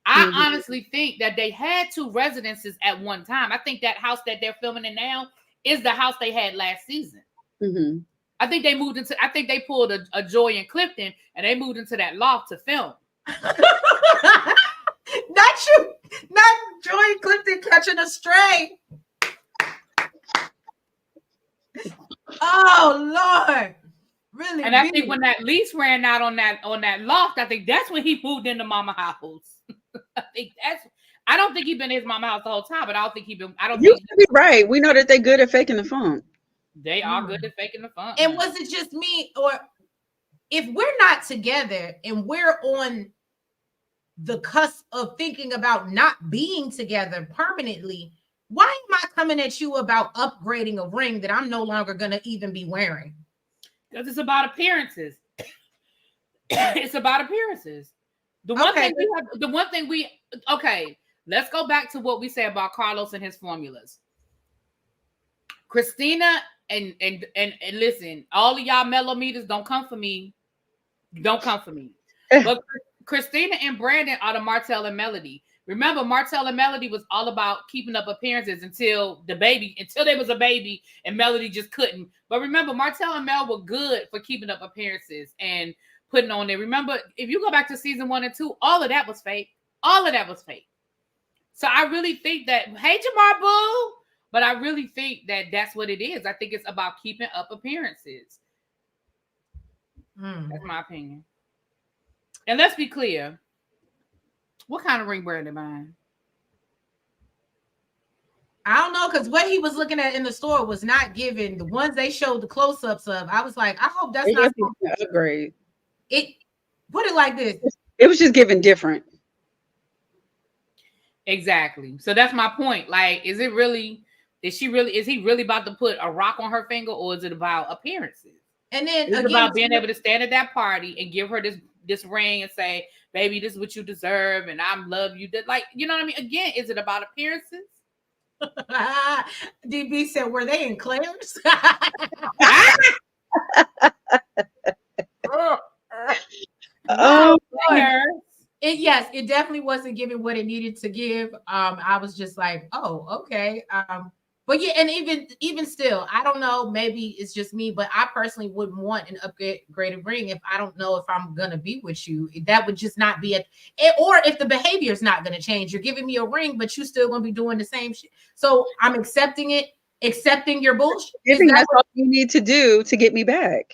I honestly think that they had 2 residences at one time. I think that house that they're filming in now is the house they had last season. Mm-hmm. I think they pulled a Joy in Clifton and they moved into that loft to film. Not Joy in Clifton catching a stray. Oh Lord. Really? And I think when that lease ran out on that loft, I think that's when he moved into mama house. I don't think he's been in his mama house the whole time, but I don't think You could be right. We know that they're good at faking the funk. They are good at faking the funk. And was it just me, or if we're not together and we're on the cusp of thinking about not being together permanently, why am I coming at you about upgrading a ring that I'm no longer going to even be wearing? Because it's about appearances. It's about appearances. The one thing we let's go back to what we say about Carlos and his formulas. Christina and listen, all of y'all mellometers, don't come for me. Don't come for me. But Christina and Brandon are the Martell and Melody. Remember, Martell and Melody was all about keeping up appearances until there was a baby and Melody just couldn't. But remember, Martell and Mel were good for keeping up appearances and putting on there. Remember, if you go back to season 1 and 2, all of that was fake. All of that was fake. So I really think that, hey, Jamar Boo, But I really think that that's what it is. I think it's about keeping up appearances. That's my opinion. And let's be clear. What kind of ring Brandon buying? I don't know, because what he was looking at in the store was not given. The ones they showed the close-ups of, I was like, I hope that's not an upgrade. It put it like this. It was just given different. Exactly. So that's my point. Like, is he really about to put a rock on her finger, or is it about appearances? And then it's about being able to stand at that party and give her this ring and say, baby, this is what you deserve, and I love you. Like, you know what I mean? Again, is it about appearances? DB said, were they in Claire's? Yes, it definitely wasn't giving what it needed to give. I was just like, oh, okay. But yeah, and even still, I don't know, maybe it's just me, but I personally wouldn't want an upgraded ring if I don't know if I'm gonna be with you. That would just not be or if the behavior is not gonna change. You're giving me a ring, but you still gonna be doing the same shit. So I'm accepting your bullshit. That's all you need to do to get me back.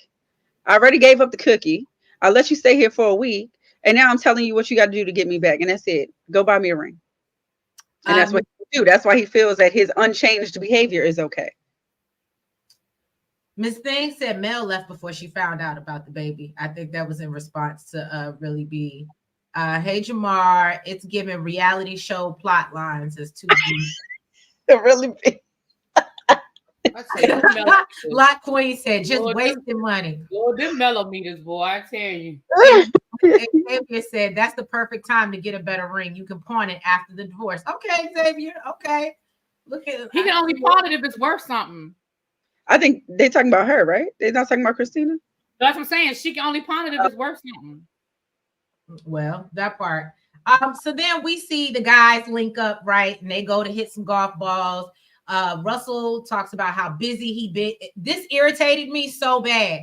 I already gave up the cookie. I let you stay here for a week, and now I'm telling you what you got to do to get me back, and that's it. Go buy me a ring. And that's what he do. That's why he feels that his unchanged behavior is okay. Miss Thing said Mel left before she found out about the baby. I think that was in response to Really Be. Hey Jamar, it's giving reality show plot lines as 2D. Really Be. Lot Queen said, just wasting money. Lord, them millimeters, boy, I tell you. Xavier said, that's the perfect time to get a better ring. You can pawn it after the divorce. Okay, Xavier. Okay. Look at he can only pawn it if it's worth something. I think they're talking about her, right? They're not talking about Christina? That's what I'm saying. She can only pawn it if it's worth something. Well, that part. So then we see the guys link up, right? And they go to hit some golf balls. Russell talks about how busy he been. This irritated me so bad.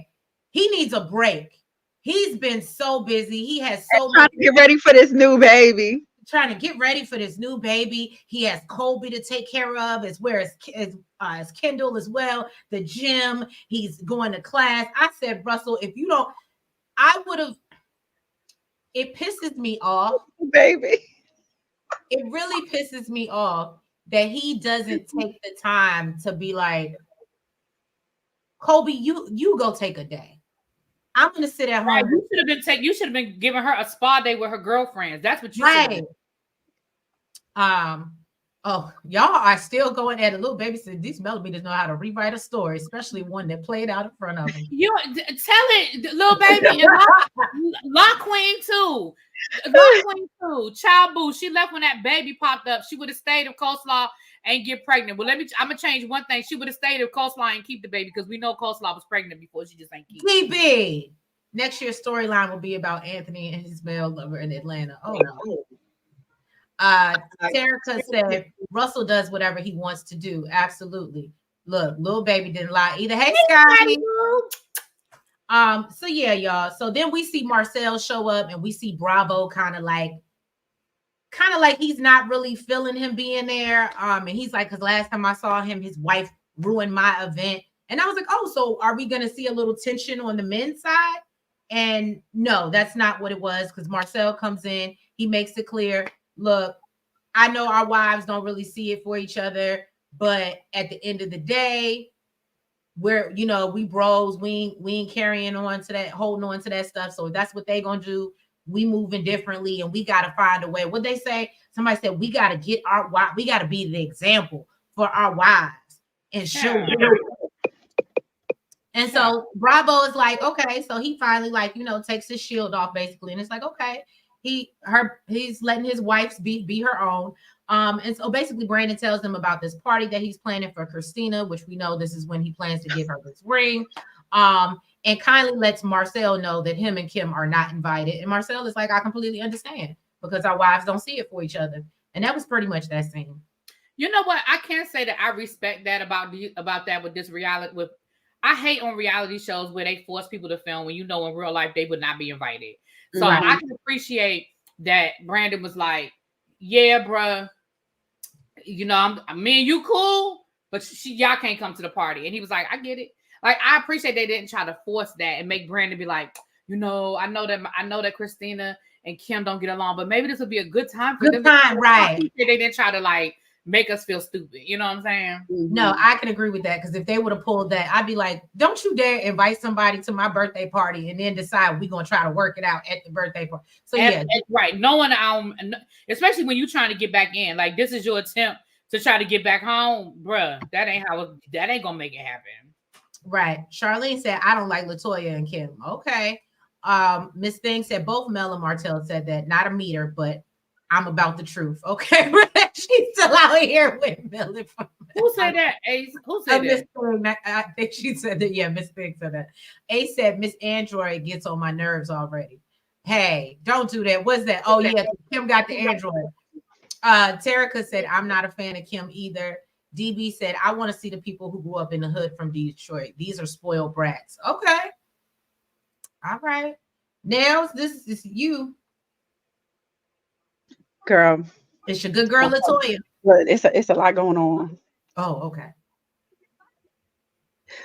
He needs a break. He's been so busy. He has so much to get ready for this new baby. Trying to get ready for this new baby. He has Kolby to take care of, as well as Kendall as well. The gym. He's going to class. I said, Russell, if you don't, I would have. It pisses me off, baby. It really pisses me off that he doesn't take the time to be like, Kolby, you go take a day. I'm gonna sit at home. Right. You should have been giving her a spa day with her girlfriends. That's what you should have. Oh, y'all are still going at a little baby said these millimeters know how to rewrite a story, especially one that played out in front of them. You tell it, little baby, and Lock Queen too. Lock Queen too. Child boo. She left when that baby popped up. She would have stayed if Coleslaw ain't get pregnant. Well, I'm gonna change one thing. She would have stayed if Coleslaw ain't keep the baby, because we know Coleslaw was pregnant before. She just ain't keep. DB. Next year's storyline will be about Anthony and his male lover in Atlanta. Oh no. Terica said Russell does whatever he wants to do. Absolutely. Look, little baby didn't lie either. Hey, Scotty. So yeah, y'all. So then we see Marcel show up, and we see Bravo kind of like he's not really feeling him being there. And he's like, because last time I saw him, his wife ruined my event. And I was like, oh, so are we gonna see a little tension on the men's side? And no, that's not what it was, because Marcel comes in, he makes it clear. Look, I know our wives don't really see it for each other, but at the end of the day, we bros, we ain't carrying on to that, holding on to that stuff. So if that's what they gonna do, we moving differently, and we gotta find a way. What they say? Somebody said we gotta we gotta be the example for our wives and show them. And so Bravo is like, okay, so he finally takes his shield off basically, and it's like, okay. He's letting his wife be her own. And so basically Brandon tells them about this party that he's planning for Christina, which we know this is when he plans to give her this ring. And kindly lets Marcel know that him and Kim are not invited. And Marcel is like, I completely understand, because our wives don't see it for each other. And that was pretty much that scene. You know what? I can't say that I respect that about that with this reality. I hate on reality shows where they force people to film when in real life they would not be invited. So right. I can appreciate that Brandon was like, yeah, bruh, me and you cool, but y'all can't come to the party. And he was like, I get it. Like, I appreciate they didn't try to force that and make Brandon be like, I know that Christina and Kim don't get along, but maybe this would be a good time for them. Right? They didn't try to like make us feel stupid. You know what I'm saying? No, I can agree with that, because if they would have pulled that, I'd be like, don't you dare invite somebody to my birthday party and then decide we're gonna try to work it out at the birthday party. So right. No one, especially when you're trying to get back in, like this is your attempt to try to get back home, bruh. That ain't gonna make it happen. Right. Charlene said, I don't like LaToya and Kim. Okay. Miss Thing said both Mel and Martell said that, not a meter, but I'm about the truth. Okay. She's still out here with Mel. Who said that? Ace? Who said that? I think she said that. Yeah, Miss Thing said that. Ace said Miss Android gets on my nerves already. Hey, don't do that. What's that? Oh, yeah, Kim got the Android. Terica said, I'm not a fan of Kim either. DB said, I want to see the people who grew up in the hood from Detroit. These are spoiled brats. Okay. All right. Nails, this is you. Girl. It's your good girl, LaToya. But it's a lot going on. Oh, okay.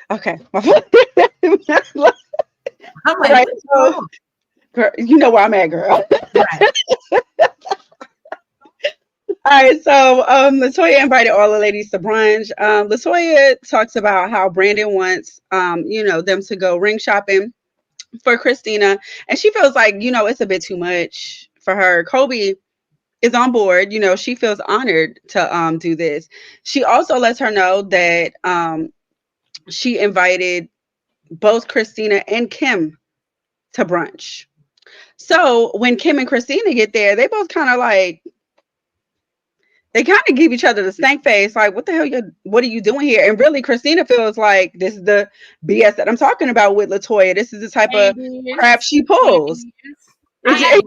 Okay. I'm like, right, so, girl, you know where I'm at, girl. Right. All right, so LaToya invited all the ladies to brunch. LaToya talks about how Brandon wants them to go ring shopping for Christina, and she feels like it's a bit too much for her. Kolby is on board. She feels honored to do this. She also lets her know that she invited both Christina and Kim to brunch. So when Kim and Christina get there, they both kind of give each other the stank face, like, what the hell what are you doing here? And really, Christina feels like this is the BS that I'm talking about with LaToya. This is the type of crap she pulls. I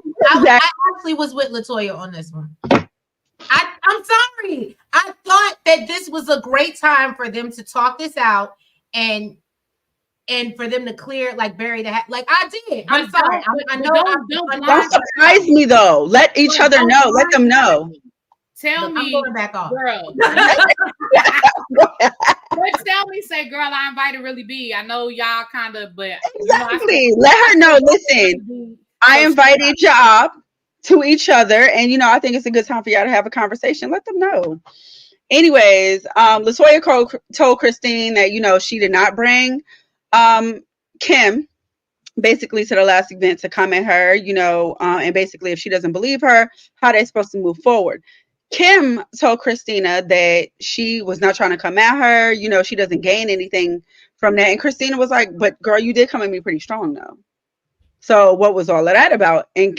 actually was with LaToya on this one. I'm sorry. I thought that this was a great time for them to talk this out and for them to clear, like, bury the hat. Like, I did. I'm sorry. I know. Don't surprise me though. Let each other know. Let them know. Tell me, I'm going back off, girl. Tell me, say, girl, I invited Really B. I know y'all kind of, but exactly. Let her know. Listen, I invited y'all to each other, and I think it's a good time for y'all to have a conversation. Let them know. Anyways, LaToya told Christine that she did not bring Kim basically to the last event to come at her, and basically if she doesn't believe her, how they supposed to move forward. Kim told Christina that she was not trying to come at her. She doesn't gain anything from that. And Christina was like, but girl, you did come at me pretty strong though. So what was all of that about? And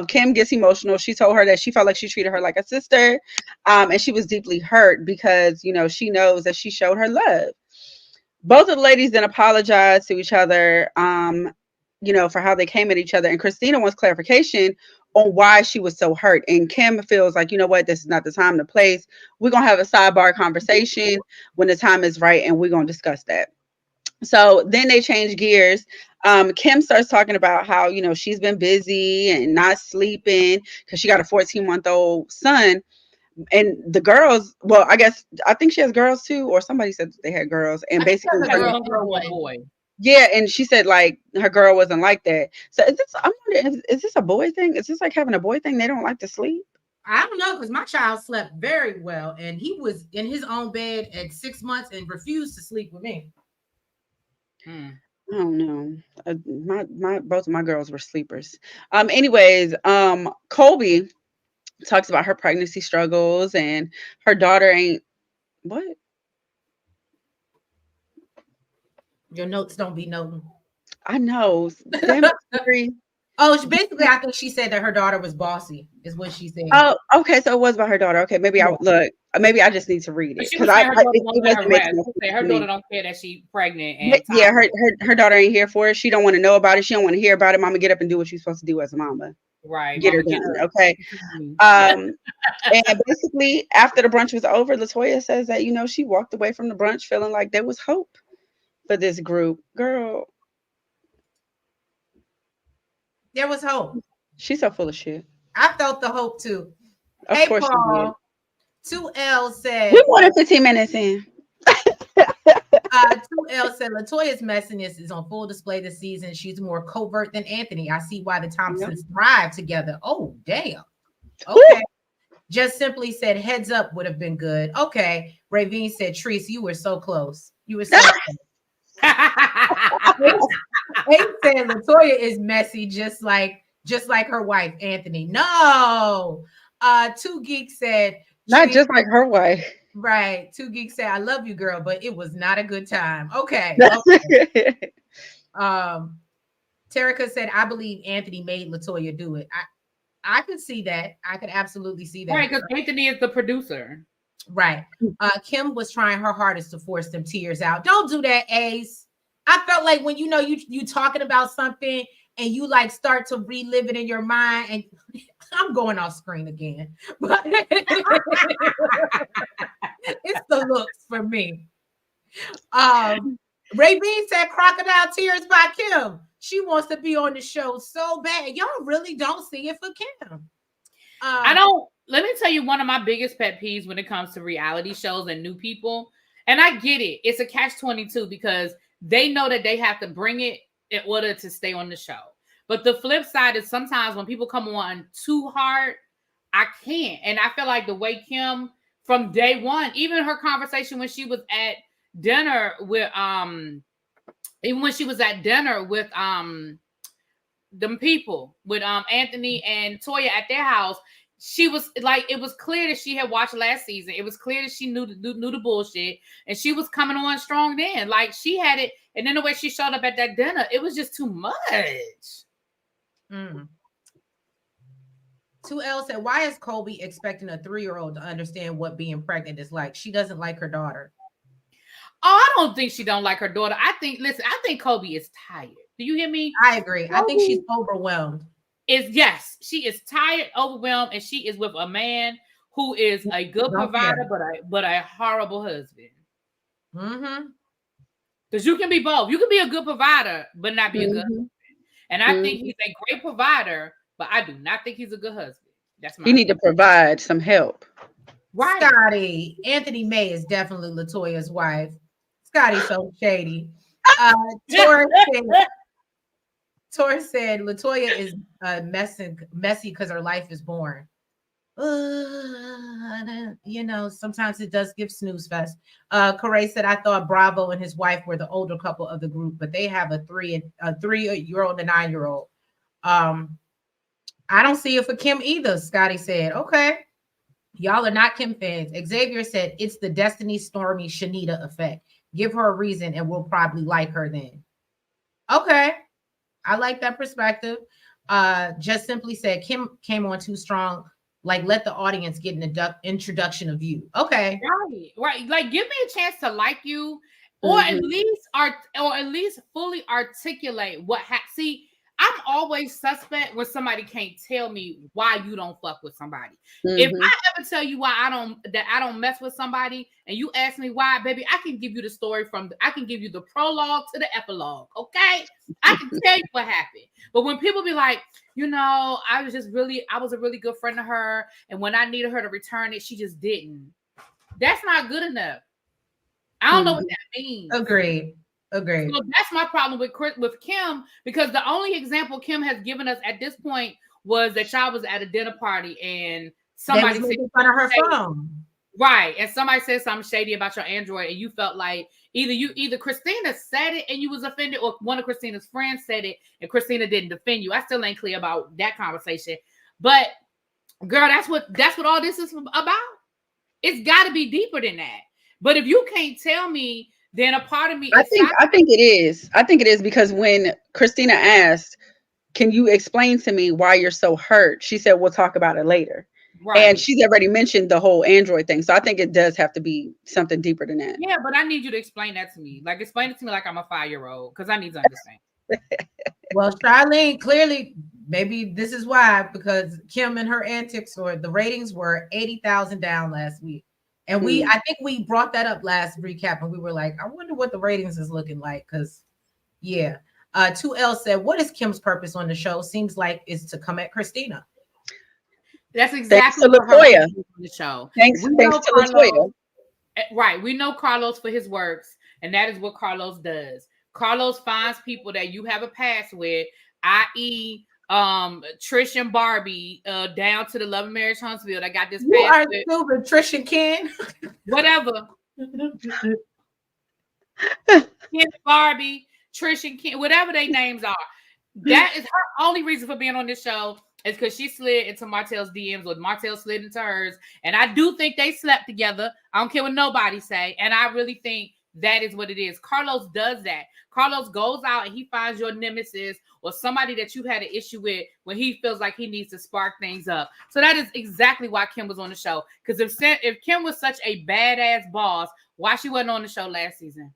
Kim gets emotional. She told her that she felt like she treated her like a sister. And she was deeply hurt because, she knows that she showed her love. Both of the ladies then apologized to each other, for how they came at each other. And Christina wants clarification on why she was so hurt. And Kim feels like, this is not the time, the place. We're going to have a sidebar conversation when the time is right, and we're going to discuss that. So then they change gears. Kim starts talking about how, she's been busy and not sleeping because she got a 14-month-old son. And the girls, well, I think she has girls too, or somebody said that they had girls. And basically, boy. Yeah, and she said like her girl wasn't like that. So I'm wondering, is this a boy thing? Is this like having a boy thing? They don't like to sleep? I don't know, because my child slept very well, and he was in his own bed at 6 months and refused to sleep with me. I don't know. Both of my girls were sleepers. Anyways, Kolby talks about her pregnancy struggles and her daughter ain't what? Your notes don't be noting. I know. Oh, basically, I think she said that her daughter was bossy, is what she said. Oh, okay. So it was about her daughter. Okay, maybe maybe I just need to read it because her daughter don't care that she's pregnant. And yeah, her daughter ain't here for it. She don't want to know about it. She don't want to hear about it. Mama, get up and do what you're supposed to do as a mama. Right. Get her done. Okay. And basically, after the brunch was over, LaToya says that she walked away from the brunch feeling like there was hope for this group. Girl, there was hope. She's so full of shit. I felt the hope too. Of course Paul, 2L said we're more than 15 minutes in. 2L said Latoya's messiness is on full display this season. She's more covert than Anthony. I see why the Thompsons thrive together. Oh, damn. Okay. Just simply said heads up would have been good. Okay. Ravine said, Treese, you were so close. You were so close. They said Latoya is messy, just like her wife, Anthony. No. 2 Geeks said not just like her wife. Right. 2 Geeks said, I love you, girl, but it was not a good time. Okay. Terica said, I believe Anthony made Latoya do it. I could see that. I could absolutely see that. Right, because Anthony is the producer. Right. Kim was trying her hardest to force them tears out. Don't do that, Ace. I felt like when you talking about something and you like start to relive it in your mind, and I'm going off screen again, but it's the looks for me. Ray Bean said crocodile tears by Kim. She wants to be on the show so bad. Y'all really don't see it for Kim. I don't. Let me tell you one of my biggest pet peeves when it comes to reality shows and new people. And I get it. It's a catch-22 because they know that they have to bring it in order to stay on the show. But the flip side is sometimes when people come on too hard, I can't. And I feel like the way Kim from day one, even her conversation when she was at dinner with even when she was at dinner with them people with Anthony and Toya at their house, she was like, it was clear that she had watched last season. It was clear that she knew the bullshit, and she was coming on strong then. Like she had it, and then the way she showed up at that dinner, it was just too much. 2L said, why is Kolby expecting a 3-year-old to understand what being pregnant is like? She doesn't like her daughter. Oh, I don't think she don't like her daughter. I think Kolby is tired. Do you hear me? I agree. I think she's overwhelmed. Yes, she is tired, overwhelmed, and she is with a man who is a good provider, but a horrible husband. Because you can be both. You can be a good provider, but not be a good husband. And I think he's a great provider, but I do not think he's a good husband. That's my. You need to provide some help. Right. Scotty, Anthony May is definitely Latoya's wife. Scotty's so shady. Tor said Latoya is messy because her life is boring. Sometimes it does give snooze fest. Corey said, I thought Bravo and his wife were the older couple of the group, but they have a 3-year-old and a 9-year-old. I don't see it for Kim either, Scotty said. Okay. Y'all are not Kim fans. Xavier said, it's the Destiny Stormy Shanita effect. Give her a reason and we'll probably like her then. Okay. I like that perspective. Just simply said, Kim came on too strong. Like, let the audience get an introduction of you. Okay. Right. Like, give me a chance to like you, or at least fully articulate what see, I'm always suspect when somebody can't tell me why you don't fuck with somebody. If I ever tell you why I don't mess with somebody, and you ask me why, baby, I can give you the story I can give you the prologue to the epilogue. Okay, I can tell you what happened. But when people be like, I was a really good friend of her, and when I needed her to return it, she just didn't. That's not good enough. I don't know what that means. Agreed. So that's my problem with Kim, because the only example Kim has given us at this point was that y'all was at a dinner party and somebody said in front of her phone. Right. And somebody said something shady about your Android, and you felt like either Christina said it and you was offended, or one of Christina's friends said it and Christina didn't defend you. I still ain't clear about that conversation. But girl, that's what all this is about. It's got to be deeper than that. But if you can't tell me, then a part of me I think it is. I think it is, because when Christina asked, can you explain to me why you're so hurt? She said, we'll talk about it later. Right. And she's already mentioned the whole Android thing. So I think it does have to be something deeper than that. Yeah, but I need you to explain that to me. Like, explain it to me like I'm a 5-year-old, because I need to understand. Well, Charlene, clearly, maybe this is why, because Kim and her antics, or the ratings were 80,000 down last week. And I think we brought that up last recap, and we were like, I wonder what the ratings is looking like. Because, 2L said, what is Kim's purpose on the show? Seems like it's to come at Christina. That's exactly what Latoya on the show. Thanks to Latoya. Right. We know Carlos for his works. And that is what Carlos does. Carlos finds people that you have a past with, i.e., Trish and Barbie, down to the Love and Marriage Huntsville. I got this you past are with stupid, Trish and Ken. whatever. Ken, Barbie, Trish and Ken, whatever their names are. That is her only reason for being on this show, is because she slid into Martell's DMs or Martell slid into hers. And I do think they slept together. I don't care what nobody say. And I really think that is what it is. Carlos does that. Carlos goes out and he finds your nemesis or somebody that you had an issue with when he feels like he needs to spark things up. So that is exactly why Kim was on the show. Because if Kim was such a badass boss, why she wasn't on the show last season?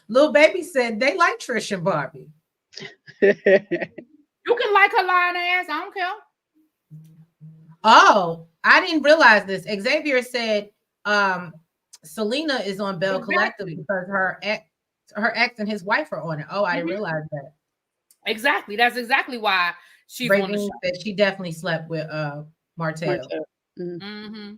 Little baby said they like Trish and Barbie. You can like her lying ass. I don't care. Oh, I didn't realize this. Xavier said Selena is on Bell Collective because her ex and his wife are on it. Oh, I didn't realize that. Exactly. That's exactly why she's on the show. That she definitely slept with Martell. Mm-hmm.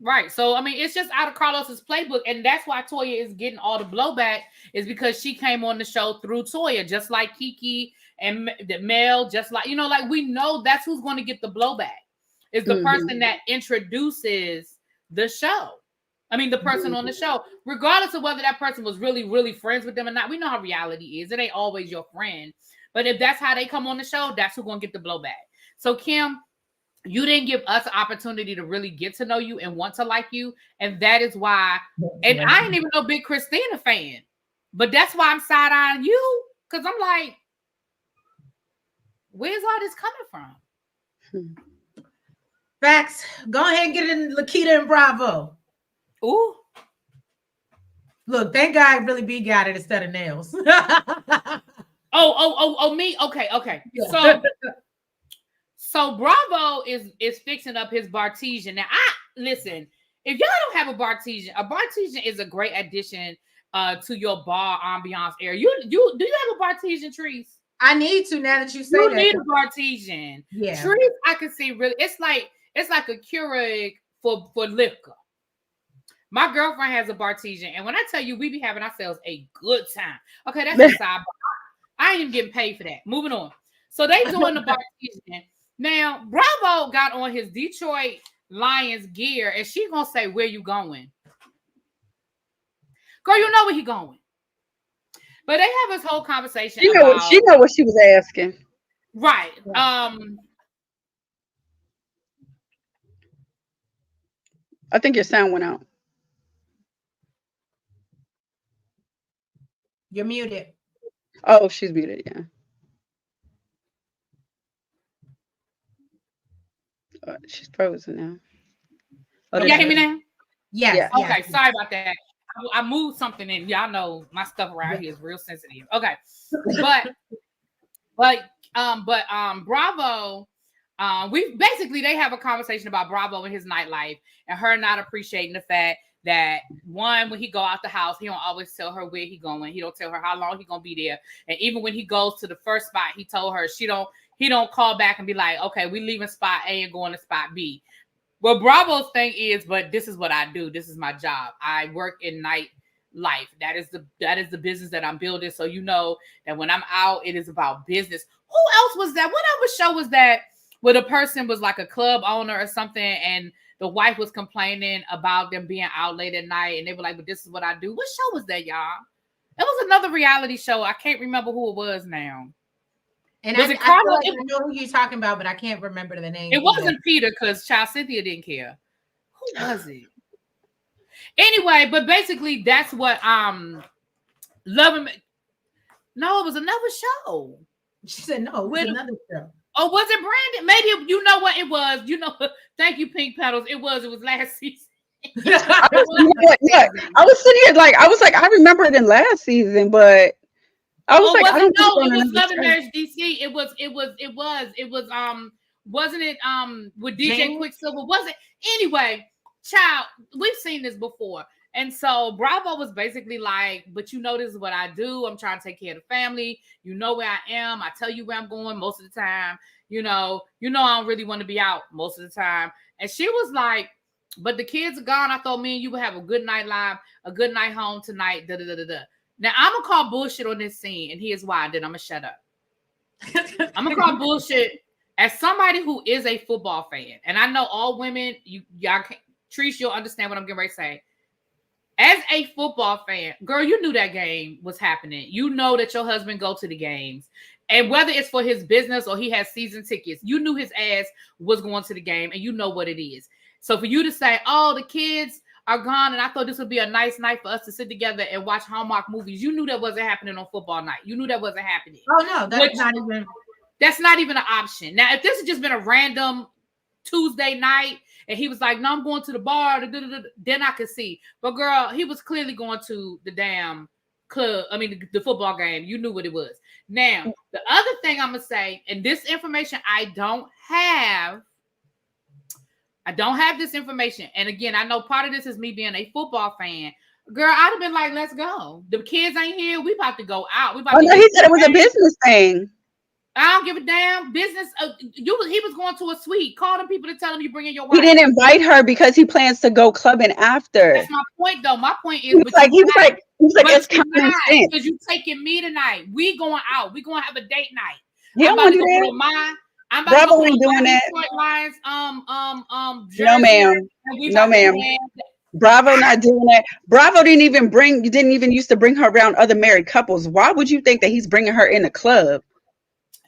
Right. So, I mean, it's just out of Carlos's playbook. And that's why Toya is getting all the blowback, is because she came on the show through Toya, just like Kiki and Mel, just like, like we know that's who's going to get the blowback, is the person that introduces the show. I mean, the person on the show, regardless of whether that person was really, really friends with them or not. We know how reality is. It ain't always your friend. But if that's how they come on the show, that's who's going to get the blowback. So, Kim, you didn't give us an opportunity to really get to know you and want to like you. And that is why, and I ain't even no big Christina fan, but that's why I'm side-eyeing you. Because I'm like, where's all this coming from? Facts. Go ahead and get in Lakita and Bravo. Ooh. Look, thank God Really B got it instead of Nails. Oh, me? Okay. Yeah. So Bravo is fixing up his Bartesian. Now, listen, if y'all don't have a Bartesian is a great addition to your bar ambiance area. Do you have a Bartesian, Trees? I need to, now that you say that. You need a Bartesian. Yeah. Trees, I can see really, it's like a Keurig for liquor. My girlfriend has a Bartesian, and when I tell you we be having ourselves a good time. Okay, that's a sidebar. I ain't even getting paid for that. Moving on. So they doing the Bartesian. Now, Bravo got on his Detroit Lions gear, and she gonna say, "Where you going?" Girl, you know where he going. But they have this whole conversation. She know what she was asking. Right. I think your sound went out. You're muted. Oh, she's muted, yeah. She's frozen now. Oh, you hear me now? Yes. Okay, yes. Sorry about that. I moved something in. Y'all know my stuff around here is real sensitive. Okay, but Bravo. They have a conversation about Bravo and his nightlife and her not appreciating the fact that, one, when he go out the house, he don't always tell her where he going. He don't tell her how long he gonna be there. And even when he goes to the first spot, he told her he don't call back and be like, okay, we leaving spot A and going to spot B. Well, Bravo's thing is, but this is what I do. This is my job. I work in night life. That is the business that I'm building. So you know that when I'm out, it is about business. Who else was that? What other show was that where the person was like a club owner or something, and the wife was complaining about them being out late at night, and they were like, but this is what I do. What show was that, y'all? It was another reality show. I can't remember who it was now. And I know who you're talking about, but I can't remember the name. It wasn't Peter, because Child Cynthia didn't care. Who was it? Anyway, but basically that's what Love Him. No, it was another show. She said no, it was another show. Oh, was it Brandon? Maybe you know what it was. You know, thank you, Pink Petals. It was last season. I was sitting here like I remember it in last season, but I was it was Love and Marriage DC. It was wasn't it with DJ Quicksilver? Was it? Anyway, child, we've seen this before. And so Bravo was basically like, but you know, this is what I do. I'm trying to take care of the family. You know where I am. I tell you where I'm going most of the time. You know, I don't really want to be out most of the time. And she was like, But the kids are gone. I thought me and you would have a good night live, a good night home tonight. Da, da, da, da, da. Now, I'm going to call bullshit on this scene, and here's why. Then I'm going to shut up. I'm going to call bullshit as somebody who is a football fan. And I know all women, y'all can't, Trish, you'll understand what I'm getting ready to say. As a football fan, girl, you knew that game was happening. You know that your husband go to the games. And whether it's for his business or he has season tickets, you knew his ass was going to the game, and you know what it is. So for you to say, oh, the kids are gone, and I thought this would be a nice night for us to sit together and watch Hallmark movies, you knew that wasn't happening on football night. You knew that wasn't happening. Oh, no, that's not even an option. Now, if this had just been a random Tuesday night, and he was like, no, I'm going to the bar, then I could see. But girl, he was clearly going to the damn club. I mean, the football game. You knew what it was. Now, the other thing I'm going to say, and this information I don't have this information. And again, I know part of this is me being a football fan. Girl, I'd have been like, let's go. The kids ain't here. We about to go out. No, he said it was a business thing. I don't give a damn. Business. He was going to a suite. Call them people to tell him you bring in your wife. He didn't invite her because he plans to go clubbing after. That's my point, though. My point is, he was like, it's common sense. Because you taking me tonight. We going out. We going to have a date night. He don't want to do that. Bravo ain't doing that. No, ma'am. No, ma'am. Bravo not doing that. Bravo didn't even used to bring her around other married couples. Why would you think that he's bringing her in a club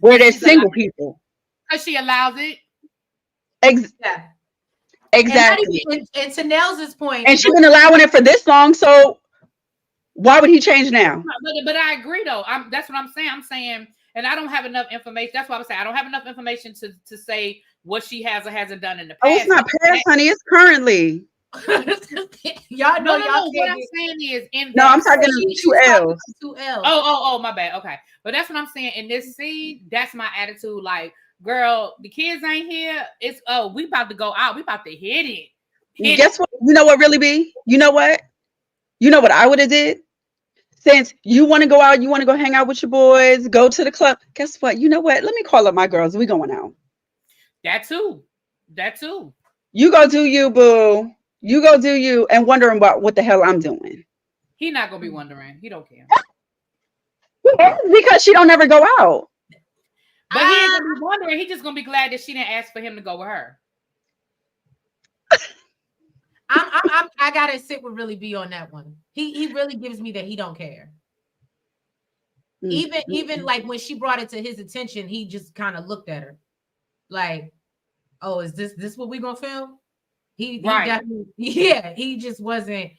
where there's single people? Because she allows it. Yeah. Exactly. And to Nels's point, and she's been allowing it for this long, so why would he change now? But I agree, though. That's what I'm saying. I'm saying, and I don't have enough information. That's why I'm saying I don't have enough information to say what she has or hasn't done in the past. Oh, it's not past, honey. It's currently. Y'all know. What I'm saying is, I'm talking 2 L's. 2 L's. Oh, my bad. Okay, but that's what I'm saying. In this scene, that's my attitude. Like, girl, the kids ain't here. It's we about to go out. We about to hit it. Guess what? You know what really be? You know what? You know what I would have did? Since you want to go out, you want to go hang out with your boys, go to the club. Guess what? You know what? Let me call up my girls. We going out. That too. You go do you, boo. You go do you, and wondering about what the hell I'm doing. He not gonna be wondering. He don't care. Because she don't ever go out. But he ain't gonna be wondering. He just gonna be glad that she didn't ask for him to go with her. I gotta sit with Really B on that one. He really gives me that he don't care. Even like when she brought it to his attention, he just kind of looked at her like, oh, is this what we gonna film? He just wasn't.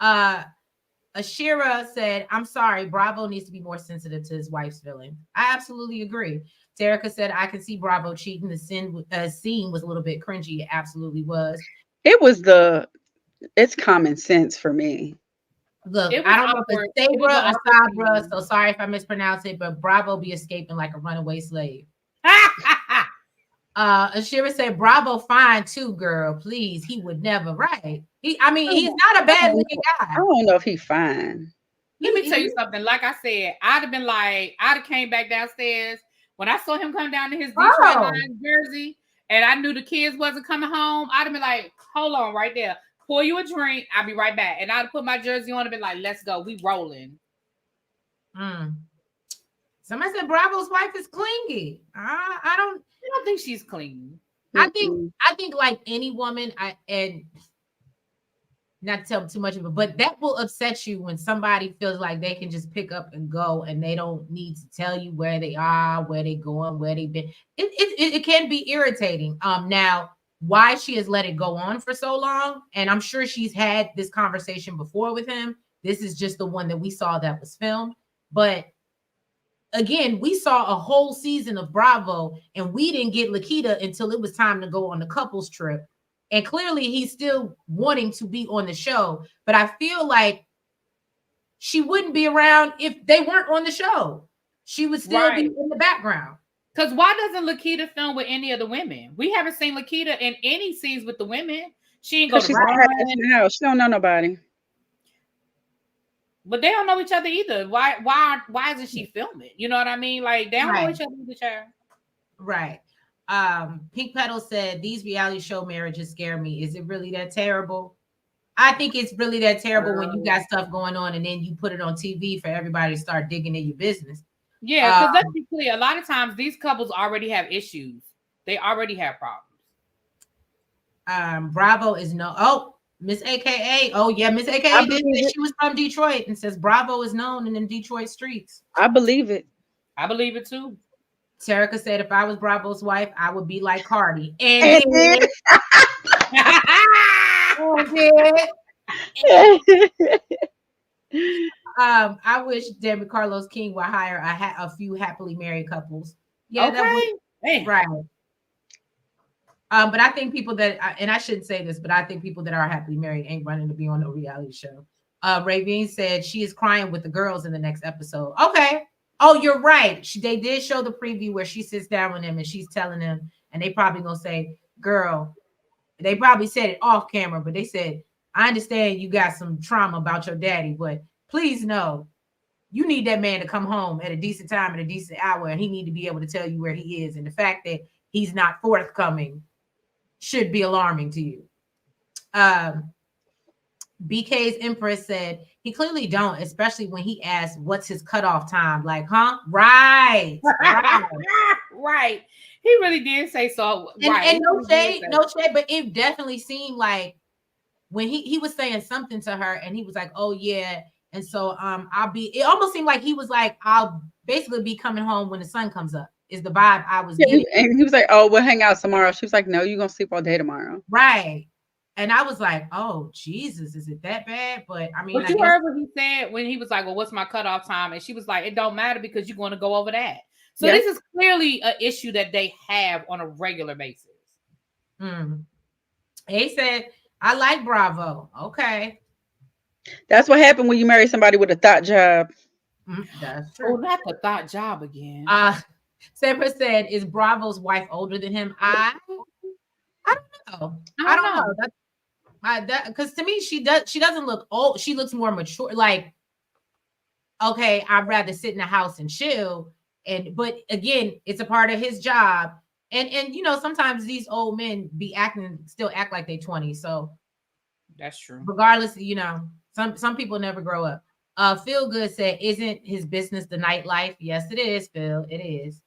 Ashira said, I'm sorry, Bravo needs to be more sensitive to his wife's feelings. I absolutely agree. Terica said, I can see Bravo cheating. The scene was a little bit cringy. It absolutely was. It's common sense for me. Look, I don't know if it's Sabra or Sabra, so sorry if I mispronounce it, but Bravo be escaping like a runaway slave. Ashira said, Bravo fine too, girl. Please, he would never, right? He's not a bad looking guy. I don't know if he's fine. Let me tell you something. Like I said, I'd have came back downstairs when I saw him come down to his Detroit Lions jersey, and I knew the kids wasn't coming home. I'd have been like, hold on right there. Pour you a drink. I'll be right back. And I'd have put my jersey on and been like, let's go. We rolling. Somebody said Bravo's wife is clingy. I don't think she's clingy. I think like any woman, and not to tell too much of it, but that will upset you when somebody feels like they can just pick up and go and they don't need to tell you where they are, where they going, where they've been. It can be irritating. Now, why she has let it go on for so long, and I'm sure she's had this conversation before with him. This is just the one that we saw that was filmed. But again, we saw a whole season of Bravo, and we didn't get Lakita until it was time to go on the couples trip. And clearly he's still wanting to be on the show, but I feel like she wouldn't be around if they weren't on the show. She would still be in the background. Because why doesn't Lakita film with any of the women? We haven't seen Lakita in any scenes with the women. She ain't go to the house. She don't know nobody. But they don't know each other either. Why isn't she filming? You know what I mean? Like, they don't know each other with each other. Right. Pink Petal said, these reality show marriages scare me. Is it really that terrible? I think it's really that terrible when you got stuff going on and then you put it on TV for everybody to start digging in your business. Yeah, because let's be clear, a lot of times these couples already have issues. They already have problems. Bravo is Miss AKA. Oh yeah, Miss AKA did say she was from Detroit and says Bravo is known in them Detroit streets. I believe it. I believe it too. Terica said, if I was Bravo's wife, I would be like Cardi. And did. I wish Debbie Carlos King would hire a few happily married couples. Yeah, okay. That would, right. But I think people that, and I shouldn't say this, but I think people that are happily married ain't running to be on no reality show. Ravine said she is crying with the girls in the next episode. Okay. Oh, you're right. They did show the preview where she sits down with them and she's telling them, and they probably gonna say, girl, they probably said it off camera, but they said, I understand you got some trauma about your daddy, but please know you need that man to come home at a decent time at a decent hour, and he need to be able to tell you where he is. And the fact that he's not forthcoming should be alarming to you. BK's Empress said he clearly don't, especially when he asked what's his cutoff time. Like, huh? Right. Right. He really did say so. Right. And no shade, but it definitely seemed like when he was saying something to her and he was like, oh yeah. And so it almost seemed like he was like, I'll basically be coming home when the sun comes up, is the vibe I was getting. And he was like, oh, we'll hang out tomorrow. She was like, no, you're gonna sleep all day tomorrow. Right. And I was like, oh, Jesus, is it that bad? But I mean, but you heard what he said when he was like, well, what's my cutoff time? And she was like, it don't matter because you're going to go over that. So this is clearly an issue that they have on a regular basis. He said, I like Bravo. Okay. That's what happened when you marry somebody with a thought job. That's true. Oh, not the thought job again. Sarah said, is Bravo's wife older than him? I don't know. I don't know. Because to me, she doesn't look old. She looks more mature. Like, okay, I'd rather sit in the house and chill. But again, it's a part of his job. And you know, sometimes these old men still act like they're 20. So that's true. Regardless, you know, some people never grow up. Phil Good said, isn't his business the nightlife? Yes, it is, Phil. It is.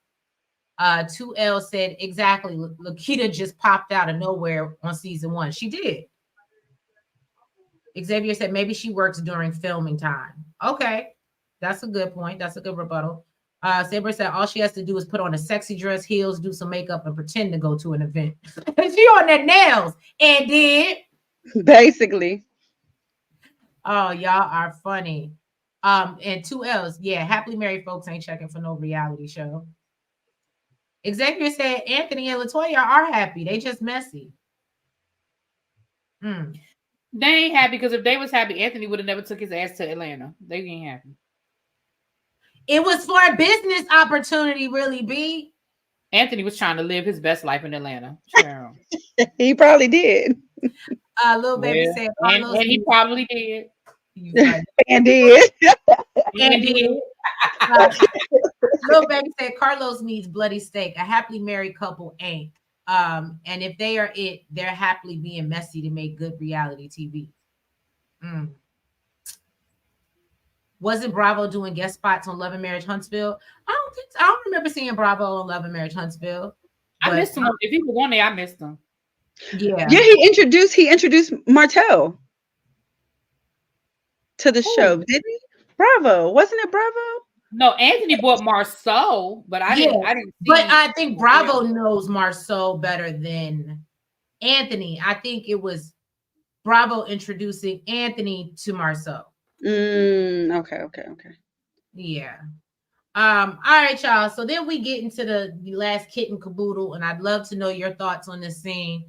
2L said, exactly. Lakita just popped out of nowhere on season 1. She did. Xavier said, maybe she works during filming time. Okay. That's a good point. That's a good rebuttal. Saber said, all she has to do is put on a sexy dress, heels, do some makeup, and pretend to go to an event. She on that nails and did. Basically. Oh, y'all are funny. And 2Ls. Yeah, happily married folks ain't checking for no reality show. Xavier said Anthony and Latoya are happy. They just messy. They ain't happy because if they was happy, Anthony would have never took his ass to Atlanta. They ain't happy. It was for a business opportunity, really, B. Anthony was trying to live his best life in Atlanta. Sure. He probably did. Little baby said, and he probably did. And did. And did. Little baby said Carlos needs bloody steak. A happily married couple ain't. And if they are they're happily being messy to make good reality TV. Wasn't Bravo doing guest spots on Love and Marriage Huntsville? I don't remember seeing Bravo on Love and Marriage Huntsville. I missed him. If he was on there, I missed him. Yeah. Yeah, he introduced Martell to the show, didn't he? Bravo. Wasn't it Bravo? No, Anthony bought Marceau, but I didn't but I think Bravo knows Marceau better than Anthony. I think it was Bravo introducing Anthony to Marceau. Okay. Yeah. All right, y'all. So then we get into the last kit and caboodle, and I'd love to know your thoughts on this scene.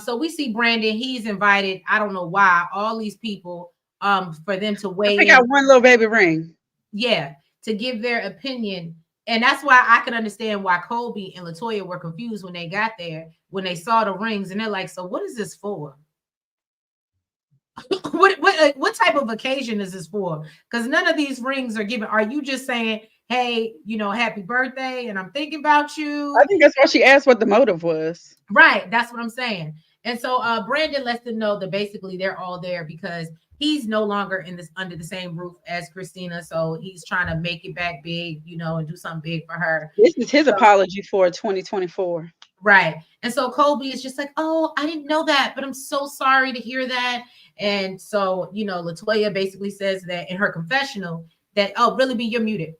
So we see Brandon. He's invited, I don't know why, all these people for them to weigh in. I got one little baby ring. Yeah, to give their opinion. And that's why I can understand why Kolby and Latoya were confused when they got there, when they saw the rings, and they're like, so what is this for? what type of occasion is this for? Because none of these rings are given. Are you just saying, hey, happy birthday, and I'm thinking about you. I think that's why she asked what the motive was. Right, that's what I'm saying. And so Brandon lets them know that basically they're all there because he's no longer in this under the same roof as Christina. So he's trying to make it back big, and do something big for her. This is his apology for 2024. Right. And so Kolby is just like, oh, I didn't know that, but I'm so sorry to hear that. And so, Latoya basically says that in her confessional that, oh, really be you're muted.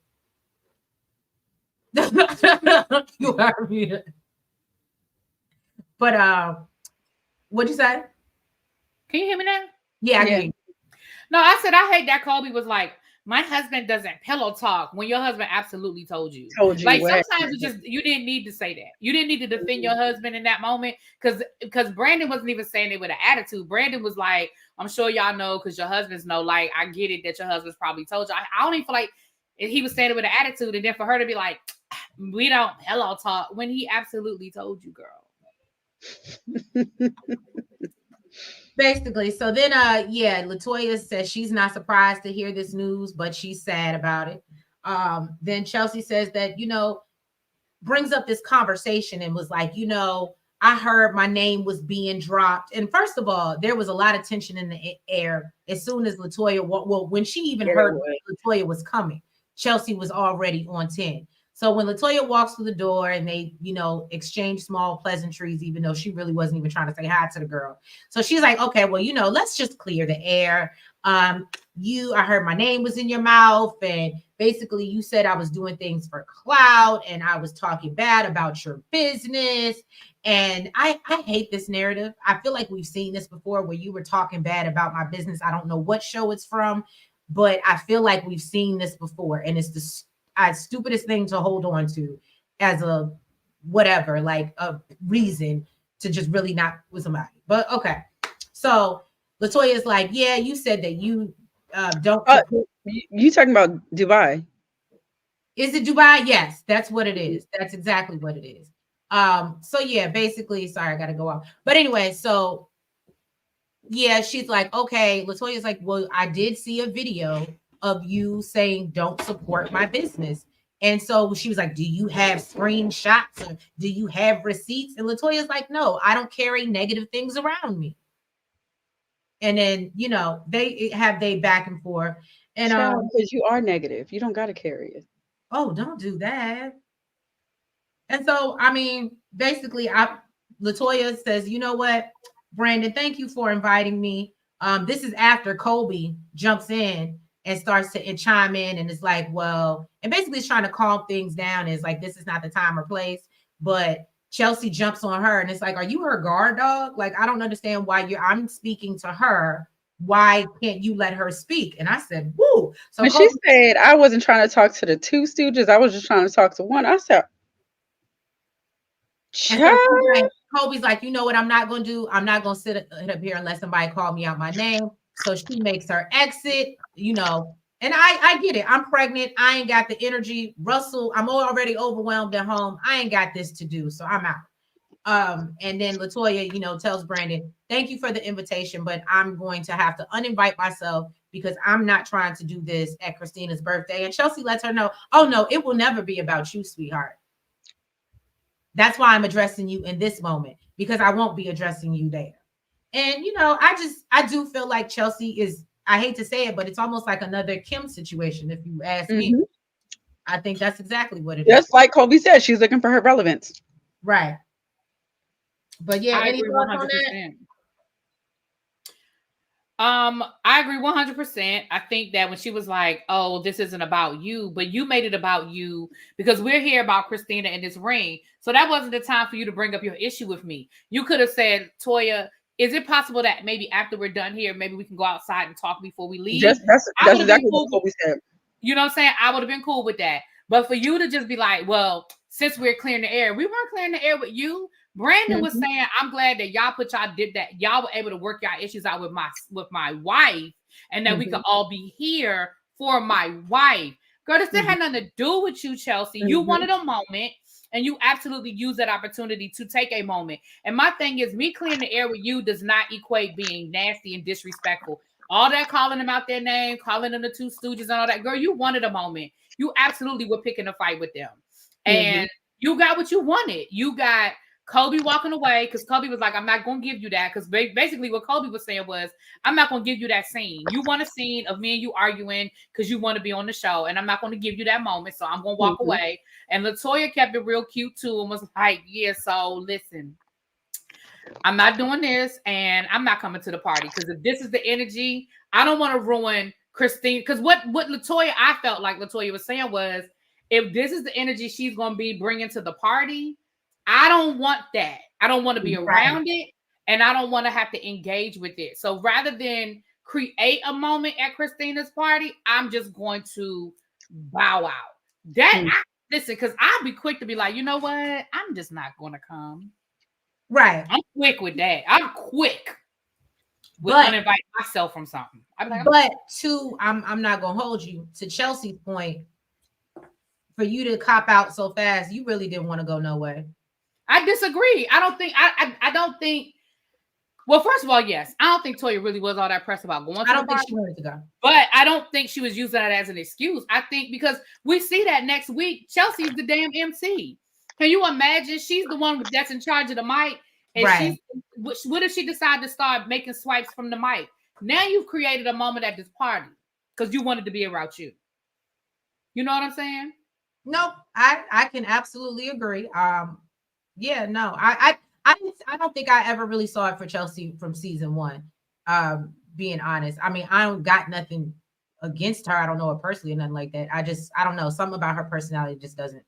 You are muted. But what'd you say? Can you hear me now? Yeah, I can hear you. No, I said I hate that Kolby was like, my husband doesn't pillow talk when your husband absolutely told you. Like sometimes you didn't need to say that. You didn't need to defend your husband in that moment because Brandon wasn't even saying it with an attitude. Brandon was like, I'm sure y'all know because your husbands know. Like, I get it that your husband's probably told you. I don't even feel like he was saying it with an attitude, and then for her to be like, we don't pillow talk when he absolutely told you, girl. Basically, so then Latoya says she's not surprised to hear this news, but she's sad about it. Then Chelsea says that, brings up this conversation and was like, I heard my name was being dropped. And first of all, there was a lot of tension in the air as soon as Latoya, when she even heard Latoya was coming, Chelsea was already on 10. So when Latoya walks through the door and they, exchange small pleasantries, even though she really wasn't even trying to say hi to the girl. So she's like, okay, well, let's just clear the air. I heard my name was in your mouth. And basically you said I was doing things for clout and I was talking bad about your business. And I hate this narrative. I feel like we've seen this before where you were talking bad about my business. I don't know what show it's from, but I feel like we've seen this before. And it's the stupidest thing to hold on to as a whatever, like a reason to just really not with somebody. But okay. So Latoya is like, yeah, you said that you don't. You talking about Dubai? Is it Dubai? Yes, that's what it is. That's exactly what it is. So yeah, basically, sorry, I gotta go off. But anyway, so yeah, she's like, okay, Latoya's like, well, I did see a video of you saying don't support my business. And so she was like, do you have screenshots or do you have receipts? And Latoya's like, no, I don't carry negative things around me. And then, they have they back and forth. And because you are negative. You don't got to carry it. Oh, don't do that. And so, I mean, basically, Latoya says, you know what, Brandon, thank you for inviting me. This is after Kolby jumps in and starts to chime in and is like, well, and basically is trying to calm things down. Is like, this is not the time or place. But Chelsea jumps on her and it's like, are you her guard dog? Like, I don't understand why I'm speaking to her. Why can't you let her speak? And I said, woo. So when she said I wasn't trying to talk to the two stooges, I was just trying to talk to one. I said, Kolby's like, you know what I'm not going to do? I'm not going to sit up here and let somebody call me out my name. So she makes her exit, and I get it. I'm pregnant. I ain't got the energy. Russell, I'm already overwhelmed at home. I ain't got this to do. So I'm out. And then Latoya, tells Brandon, thank you for the invitation, but I'm going to have to uninvite myself because I'm not trying to do this at Christina's birthday. And Chelsea lets her know, oh no, it will never be about you, sweetheart. That's why I'm addressing you in this moment because I won't be addressing you there. And, I do feel like Chelsea is, I hate to say it, but it's almost like another Kim situation. If you ask me, I think that's exactly what it is. Just like Kolby said, she's looking for her relevance. Right. But yeah, any thoughts on that? I agree 100%. I think that when she was like, oh, this isn't about you, but you made it about you because we're here about Christina and this ring. So that wasn't the time for you to bring up your issue with me. You could have said, Toya, is it possible that maybe after we're done here, maybe we can go outside and talk before we leave? That's exactly what Kolby said. You know what I'm saying? I would have been cool with that. But for you to just be like, well, since we're clearing the air, we weren't clearing the air with you. Brandon was saying, I'm glad that y'all did that. Y'all were able to work y'all issues out with my wife and that we could all be here for my wife. Girl, this didn't have nothing to do with you, Chelsea. You wanted a moment and you absolutely used that opportunity to take a moment. And my thing is, me clearing the air with you does not equate being nasty and disrespectful. All that calling them out their name, calling them the two stooges and all that. Girl, you wanted a moment. you absolutely were picking a fight with them. And you got what you wanted. You got Kolby walking away because Kolby was like, I'm not going to give you that. Because basically what Kolby was saying was, I'm not going to give you that scene. You want a scene of me and you arguing because you want to be on the show. And I'm not going to give you that moment. So I'm going to walk away. And Latoya kept it real cute too and was like, yeah, so listen, I'm not doing this and I'm not coming to the party. Because if this is the energy, I don't want to ruin Christine. Because what Latoya, I felt like Latoya was saying was, if this is the energy she's going to be bringing to the party, I don't want that. I don't want to be around it, and I don't want to have to engage with it. So rather than create a moment at Christina's party, I'm just going to bow out. Listen, because I'll be quick to be like, you know what? I'm just not going to come. Right. I'm quick with that. I'm quick with uninviting myself from something. I'm not going to hold you. To Chelsea's point, for you to cop out so fast, you really didn't want to go nowhere. I disagree. I don't think. Well, first of all, yes, I don't think Toya really was all that pressed about going. I don't think she wanted to go, but I don't think she was using that as an excuse. I think because we see that next week, Chelsea's the damn MC. Can you imagine? She's the one that's in charge of the mic, and what if she decided to start making swipes from the mic? Now you've created a moment at this party because you wanted to be around you. You know what I'm saying? No, I can absolutely agree. Yeah, no, I don't think I ever really saw it for Chelsea from season 1. Being honest, I mean, I don't got nothing against her. I don't know her personally or nothing like that. I don't know, something about her personality just doesn't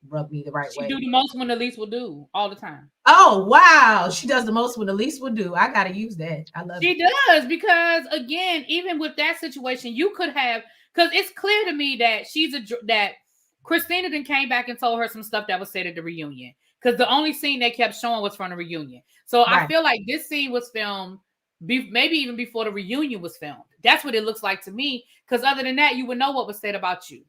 rub me the right way. She do the most when the least will do all the time. Oh wow, she does the most when the least will do. I gotta use that. I love it. She does, because again, even with that situation, you could have, because it's clear to me that that Christina then came back and told her some stuff that was said at the reunion. Because the only scene they kept showing was from the reunion. So I feel like this scene was filmed maybe even before the reunion was filmed. That's what it looks like to me. Because other than that, you would know what was said about you.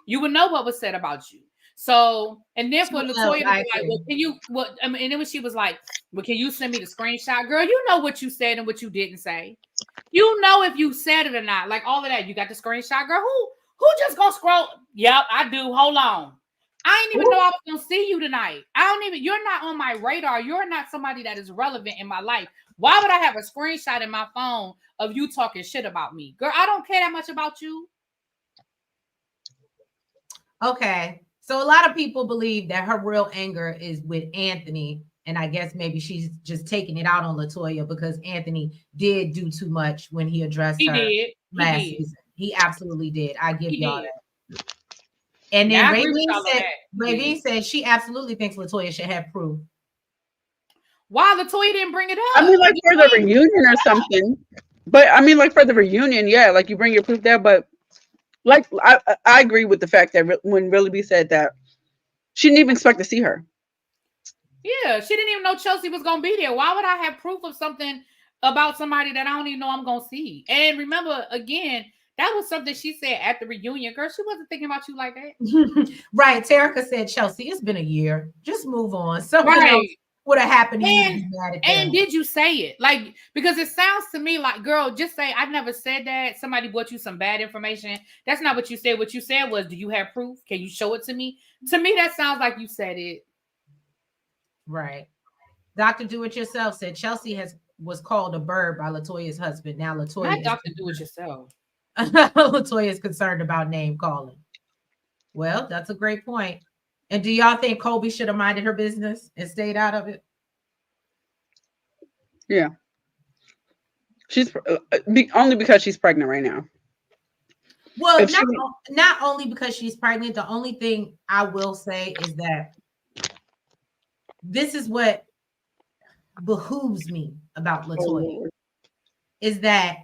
You would know what was said about you. So, and then for Latoya to be like, well, can you, and then when she was like, well, can you send me the screenshot? Girl, you know what you said and what you didn't say. You know if you said it or not. Like all of that. You got the screenshot, girl. Who just gonna scroll? Yep, I do. Hold on. I didn't even know I was gonna see you tonight. You're not on my radar. You're not somebody that is relevant in my life. Why would I have a screenshot in my phone of you talking shit about me? Girl, I don't care that much about you. Okay. So a lot of people believe that her real anger is with Anthony. And I guess maybe she's just taking it out on Latoya because Anthony did do too much when he addressed her last season. He absolutely did. I give y'all that. And then Ravine said she absolutely thinks Latoya should have proof. Why Latoya didn't bring it up? I mean, like for the reunion or something. But I mean, like for the reunion, yeah, like you bring your proof there. But like I agree with the fact that when ReallyB said that, she didn't even expect to see her. Yeah, she didn't even know Chelsea was gonna be there. Why would I have proof of something about somebody that I don't even know I'm gonna see? And remember, again, that was something she said at the reunion. Girl, she wasn't thinking about you like that. Right. Terica said, Chelsea, it's been a year. Just move on. Something else would have happened to you. And did you say it? Like, because it sounds to me like, girl, just say, I've never said that. Somebody brought you some bad information. That's not what you said. What you said was, do you have proof? Can you show it to me? To me, that sounds like you said it. Right. Dr. Do-It-Yourself said Chelsea was called a bird by Latoya's husband. Now Latoya not Dr. Do-It-Yourself. Latoya is concerned about name calling. Well, that's a great point. And do y'all think Kolby should have minded her business and stayed out of it? Yeah. She's only because she's pregnant right now. Well, not only because she's pregnant. The only thing I will say is that this is what behooves me about Latoya is that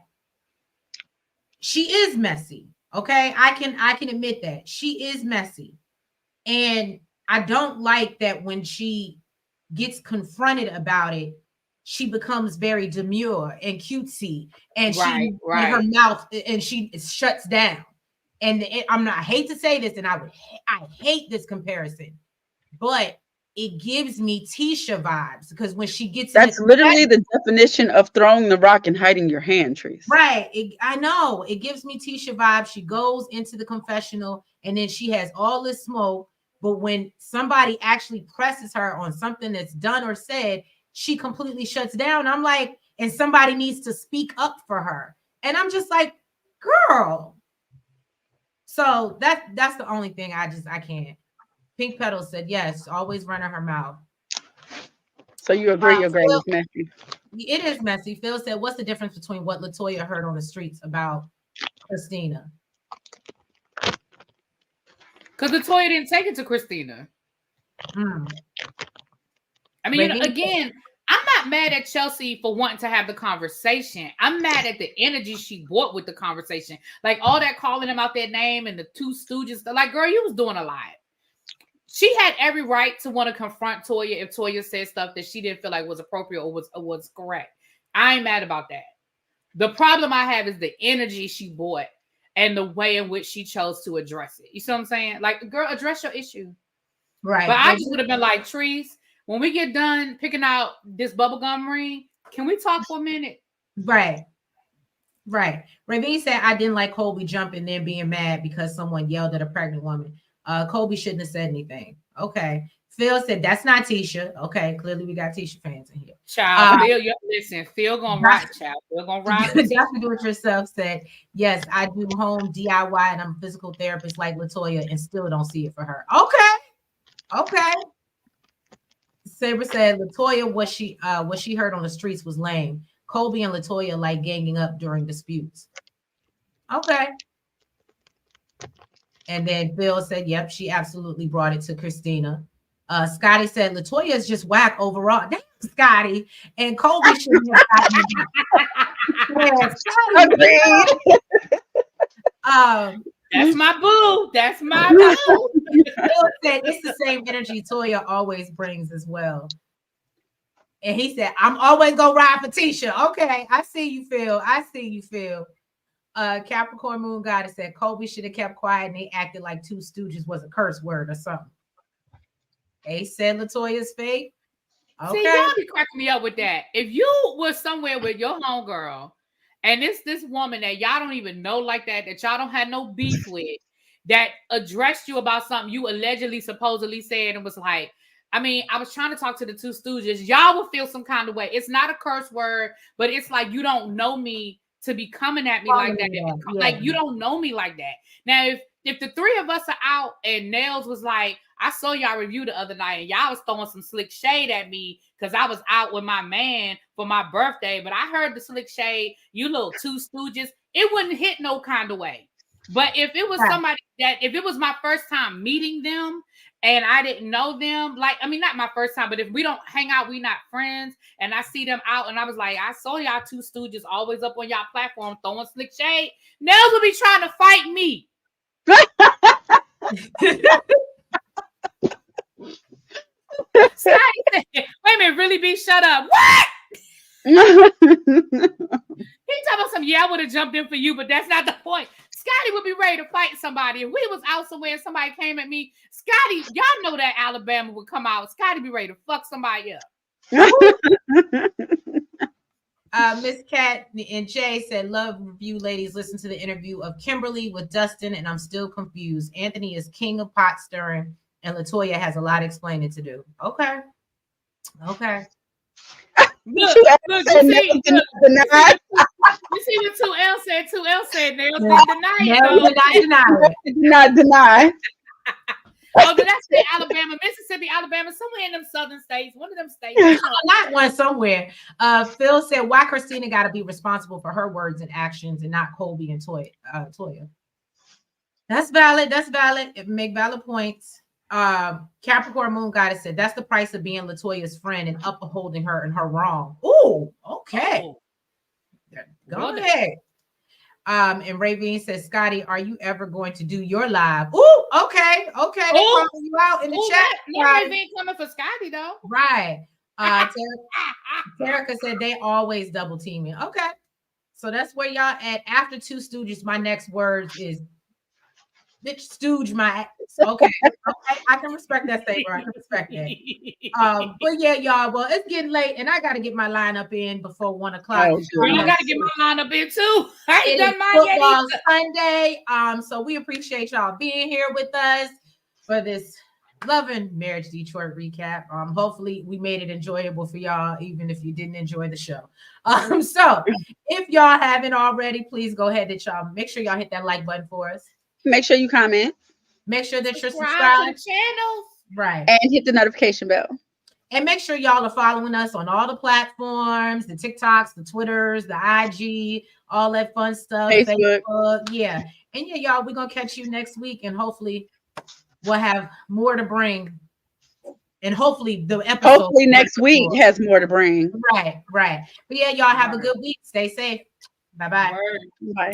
she is messy. Okay, I can admit that she is messy, and I don't like that when she gets confronted about it, she becomes very demure and cutesy, and in her mouth, and she shuts down. And I hate to say this, and I hate this comparison, but it gives me Tisha vibes because when she gets that's literally the definition of throwing the rock and hiding your hand, Trees. Right. I know. It gives me Tisha vibes. She goes into the confessional and then she has all this smoke. But when somebody actually presses her on something that's done or said, she completely shuts down. I'm like, and somebody needs to speak up for her. And I'm just like, girl. So that's the only thing I can't. Pink Petals said yes, always running her mouth. So you agree your grade is messy? It is messy. Phil said, what's the difference between what LaToya heard on the streets about Christina? Because LaToya didn't take it to Christina. I mean, again, I'm not mad at Chelsea for wanting to have the conversation. I'm mad at the energy she brought with the conversation. Like all that calling him out their name and the two stooges. Like, girl, you was doing a lot. She had every right to want to confront Toya if Toya said stuff that she didn't feel like was appropriate or was correct. I ain't mad about that. The problem I have is the energy she brought and the way in which she chose to address it. You see what I'm saying? Like, girl, address your issue. Right. But I just would have been like, Trees, when we get done picking out this bubblegum ring, can we talk for a minute? Right. Right. Ravine said, I didn't like Kolby jumping then being mad because someone yelled at a pregnant woman. Kolby shouldn't have said anything. Okay. Phil said, that's not Tisha. Okay. Clearly we got Tisha fans in here. Child, Phil, listen, Phil gonna ride, child. Phil gonna ride. Dr. Do It Yourself said, yes, I do home DIY and I'm a physical therapist like LaToya and still don't see it for her. Okay. Okay. Saber said, LaToya, what she heard on the streets was lame. Kolby and LaToya like ganging up during disputes. Okay. And then Phil said, yep, she absolutely brought it to Christina. Scotty said, LaToya is just whack overall. Damn, Scotty. And Kolby shouldn't have gotten it. That's my boo. That's my boo. Phil said, it's the same energy Toya always brings as well. And he said, I'm always going to ride for Tisha. Okay, I see you, Phil. I see you, Phil. Capricorn Moon Goddess said Kolby should have kept quiet and they acted like two stooges was a curse word or something. Ace said LaToya's fake. Okay. See, y'all be cracking me up with that. If you were somewhere with your homegirl and it's this woman that y'all don't even know like that y'all don't have no beef with, that addressed you about something you allegedly, supposedly said and was like, I mean, I was trying to talk to the two stooges. Y'all will feel some kind of way. It's not a curse word, but it's like you don't know me to be coming at me like that. Yeah. Like you don't know me like that. Now, if the three of us are out and Nails was like, I saw y'all review the other night and y'all was throwing some slick shade at me because I was out with my man for my birthday, but I heard the slick shade, you little two stooges, it wouldn't hit no kind of way. But if it was somebody that, if it was my first time meeting them and I didn't know them, like, I mean, not my first time, but if we don't hang out, we not friends, and I see them out and I was like, I saw y'all two stooges always up on y'all platform throwing slick shade, Nels will be trying to fight me. Scotty said, wait a minute, really be shut up. What? He talking about some, I would have jumped in for you, but that's not the point. Scotty would be ready to fight somebody. If we was out somewhere and somebody came at me, Scotty, y'all know that Alabama would come out. Scotty be ready to fuck somebody up. Miss Cat and Jay said, love review, ladies. Listen to the interview of Kimberly with Dustin, and I'm still confused. Anthony is king of pot stirring, and LaToya has a lot of explaining to do. Okay. Okay. Look, you see what 2L said? 2L said Nails didn't deny it. Did not deny. Oh, did I say Alabama, Mississippi, Alabama, somewhere in them southern states, one of them states. Not one somewhere. Phil said, why Christina got to be responsible for her words and actions and not Kolby and Toya? That's valid. That's valid. It make valid points. Capricorn Moon Goddess said, that's the price of being LaToya's friend and upholding her in her wrong. Ooh, okay. Oh. Go ahead. And Ravine says, Scotty, are you ever going to do your live? Ooh, okay. Okay. They calling you out in the chat. No Ravine coming for Scotty, though. Right. Terica said they always double teaming. Okay. So that's where y'all at. After Two Stooges, my next words is bitch stooge my ass. Okay. Okay. I can respect that statement. I can respect that. But yeah, y'all. Well, it's getting late, and I gotta get my lineup in before 1 o'clock. Oh, I gotta get my lineup in too. I ain't done mine yet either. Sunday. So we appreciate y'all being here with us for this Loving Marriage Detroit recap. Hopefully we made it enjoyable for y'all, even if you didn't enjoy the show. So if y'all haven't already, please go ahead and y'all make sure y'all hit that like button for us. Make sure you comment. Make sure that you're subscribed to the channel. Right. And hit the notification bell. And make sure y'all are following us on all the platforms, the TikToks, the Twitters, the IG, all that fun stuff. Facebook. Yeah. And yeah, y'all, we're going to catch you next week. And hopefully we'll have more to bring. And hopefully the episode. Hopefully next week has more to bring. Right. But yeah, y'all have a good week. Stay safe. Bye-bye. Bye.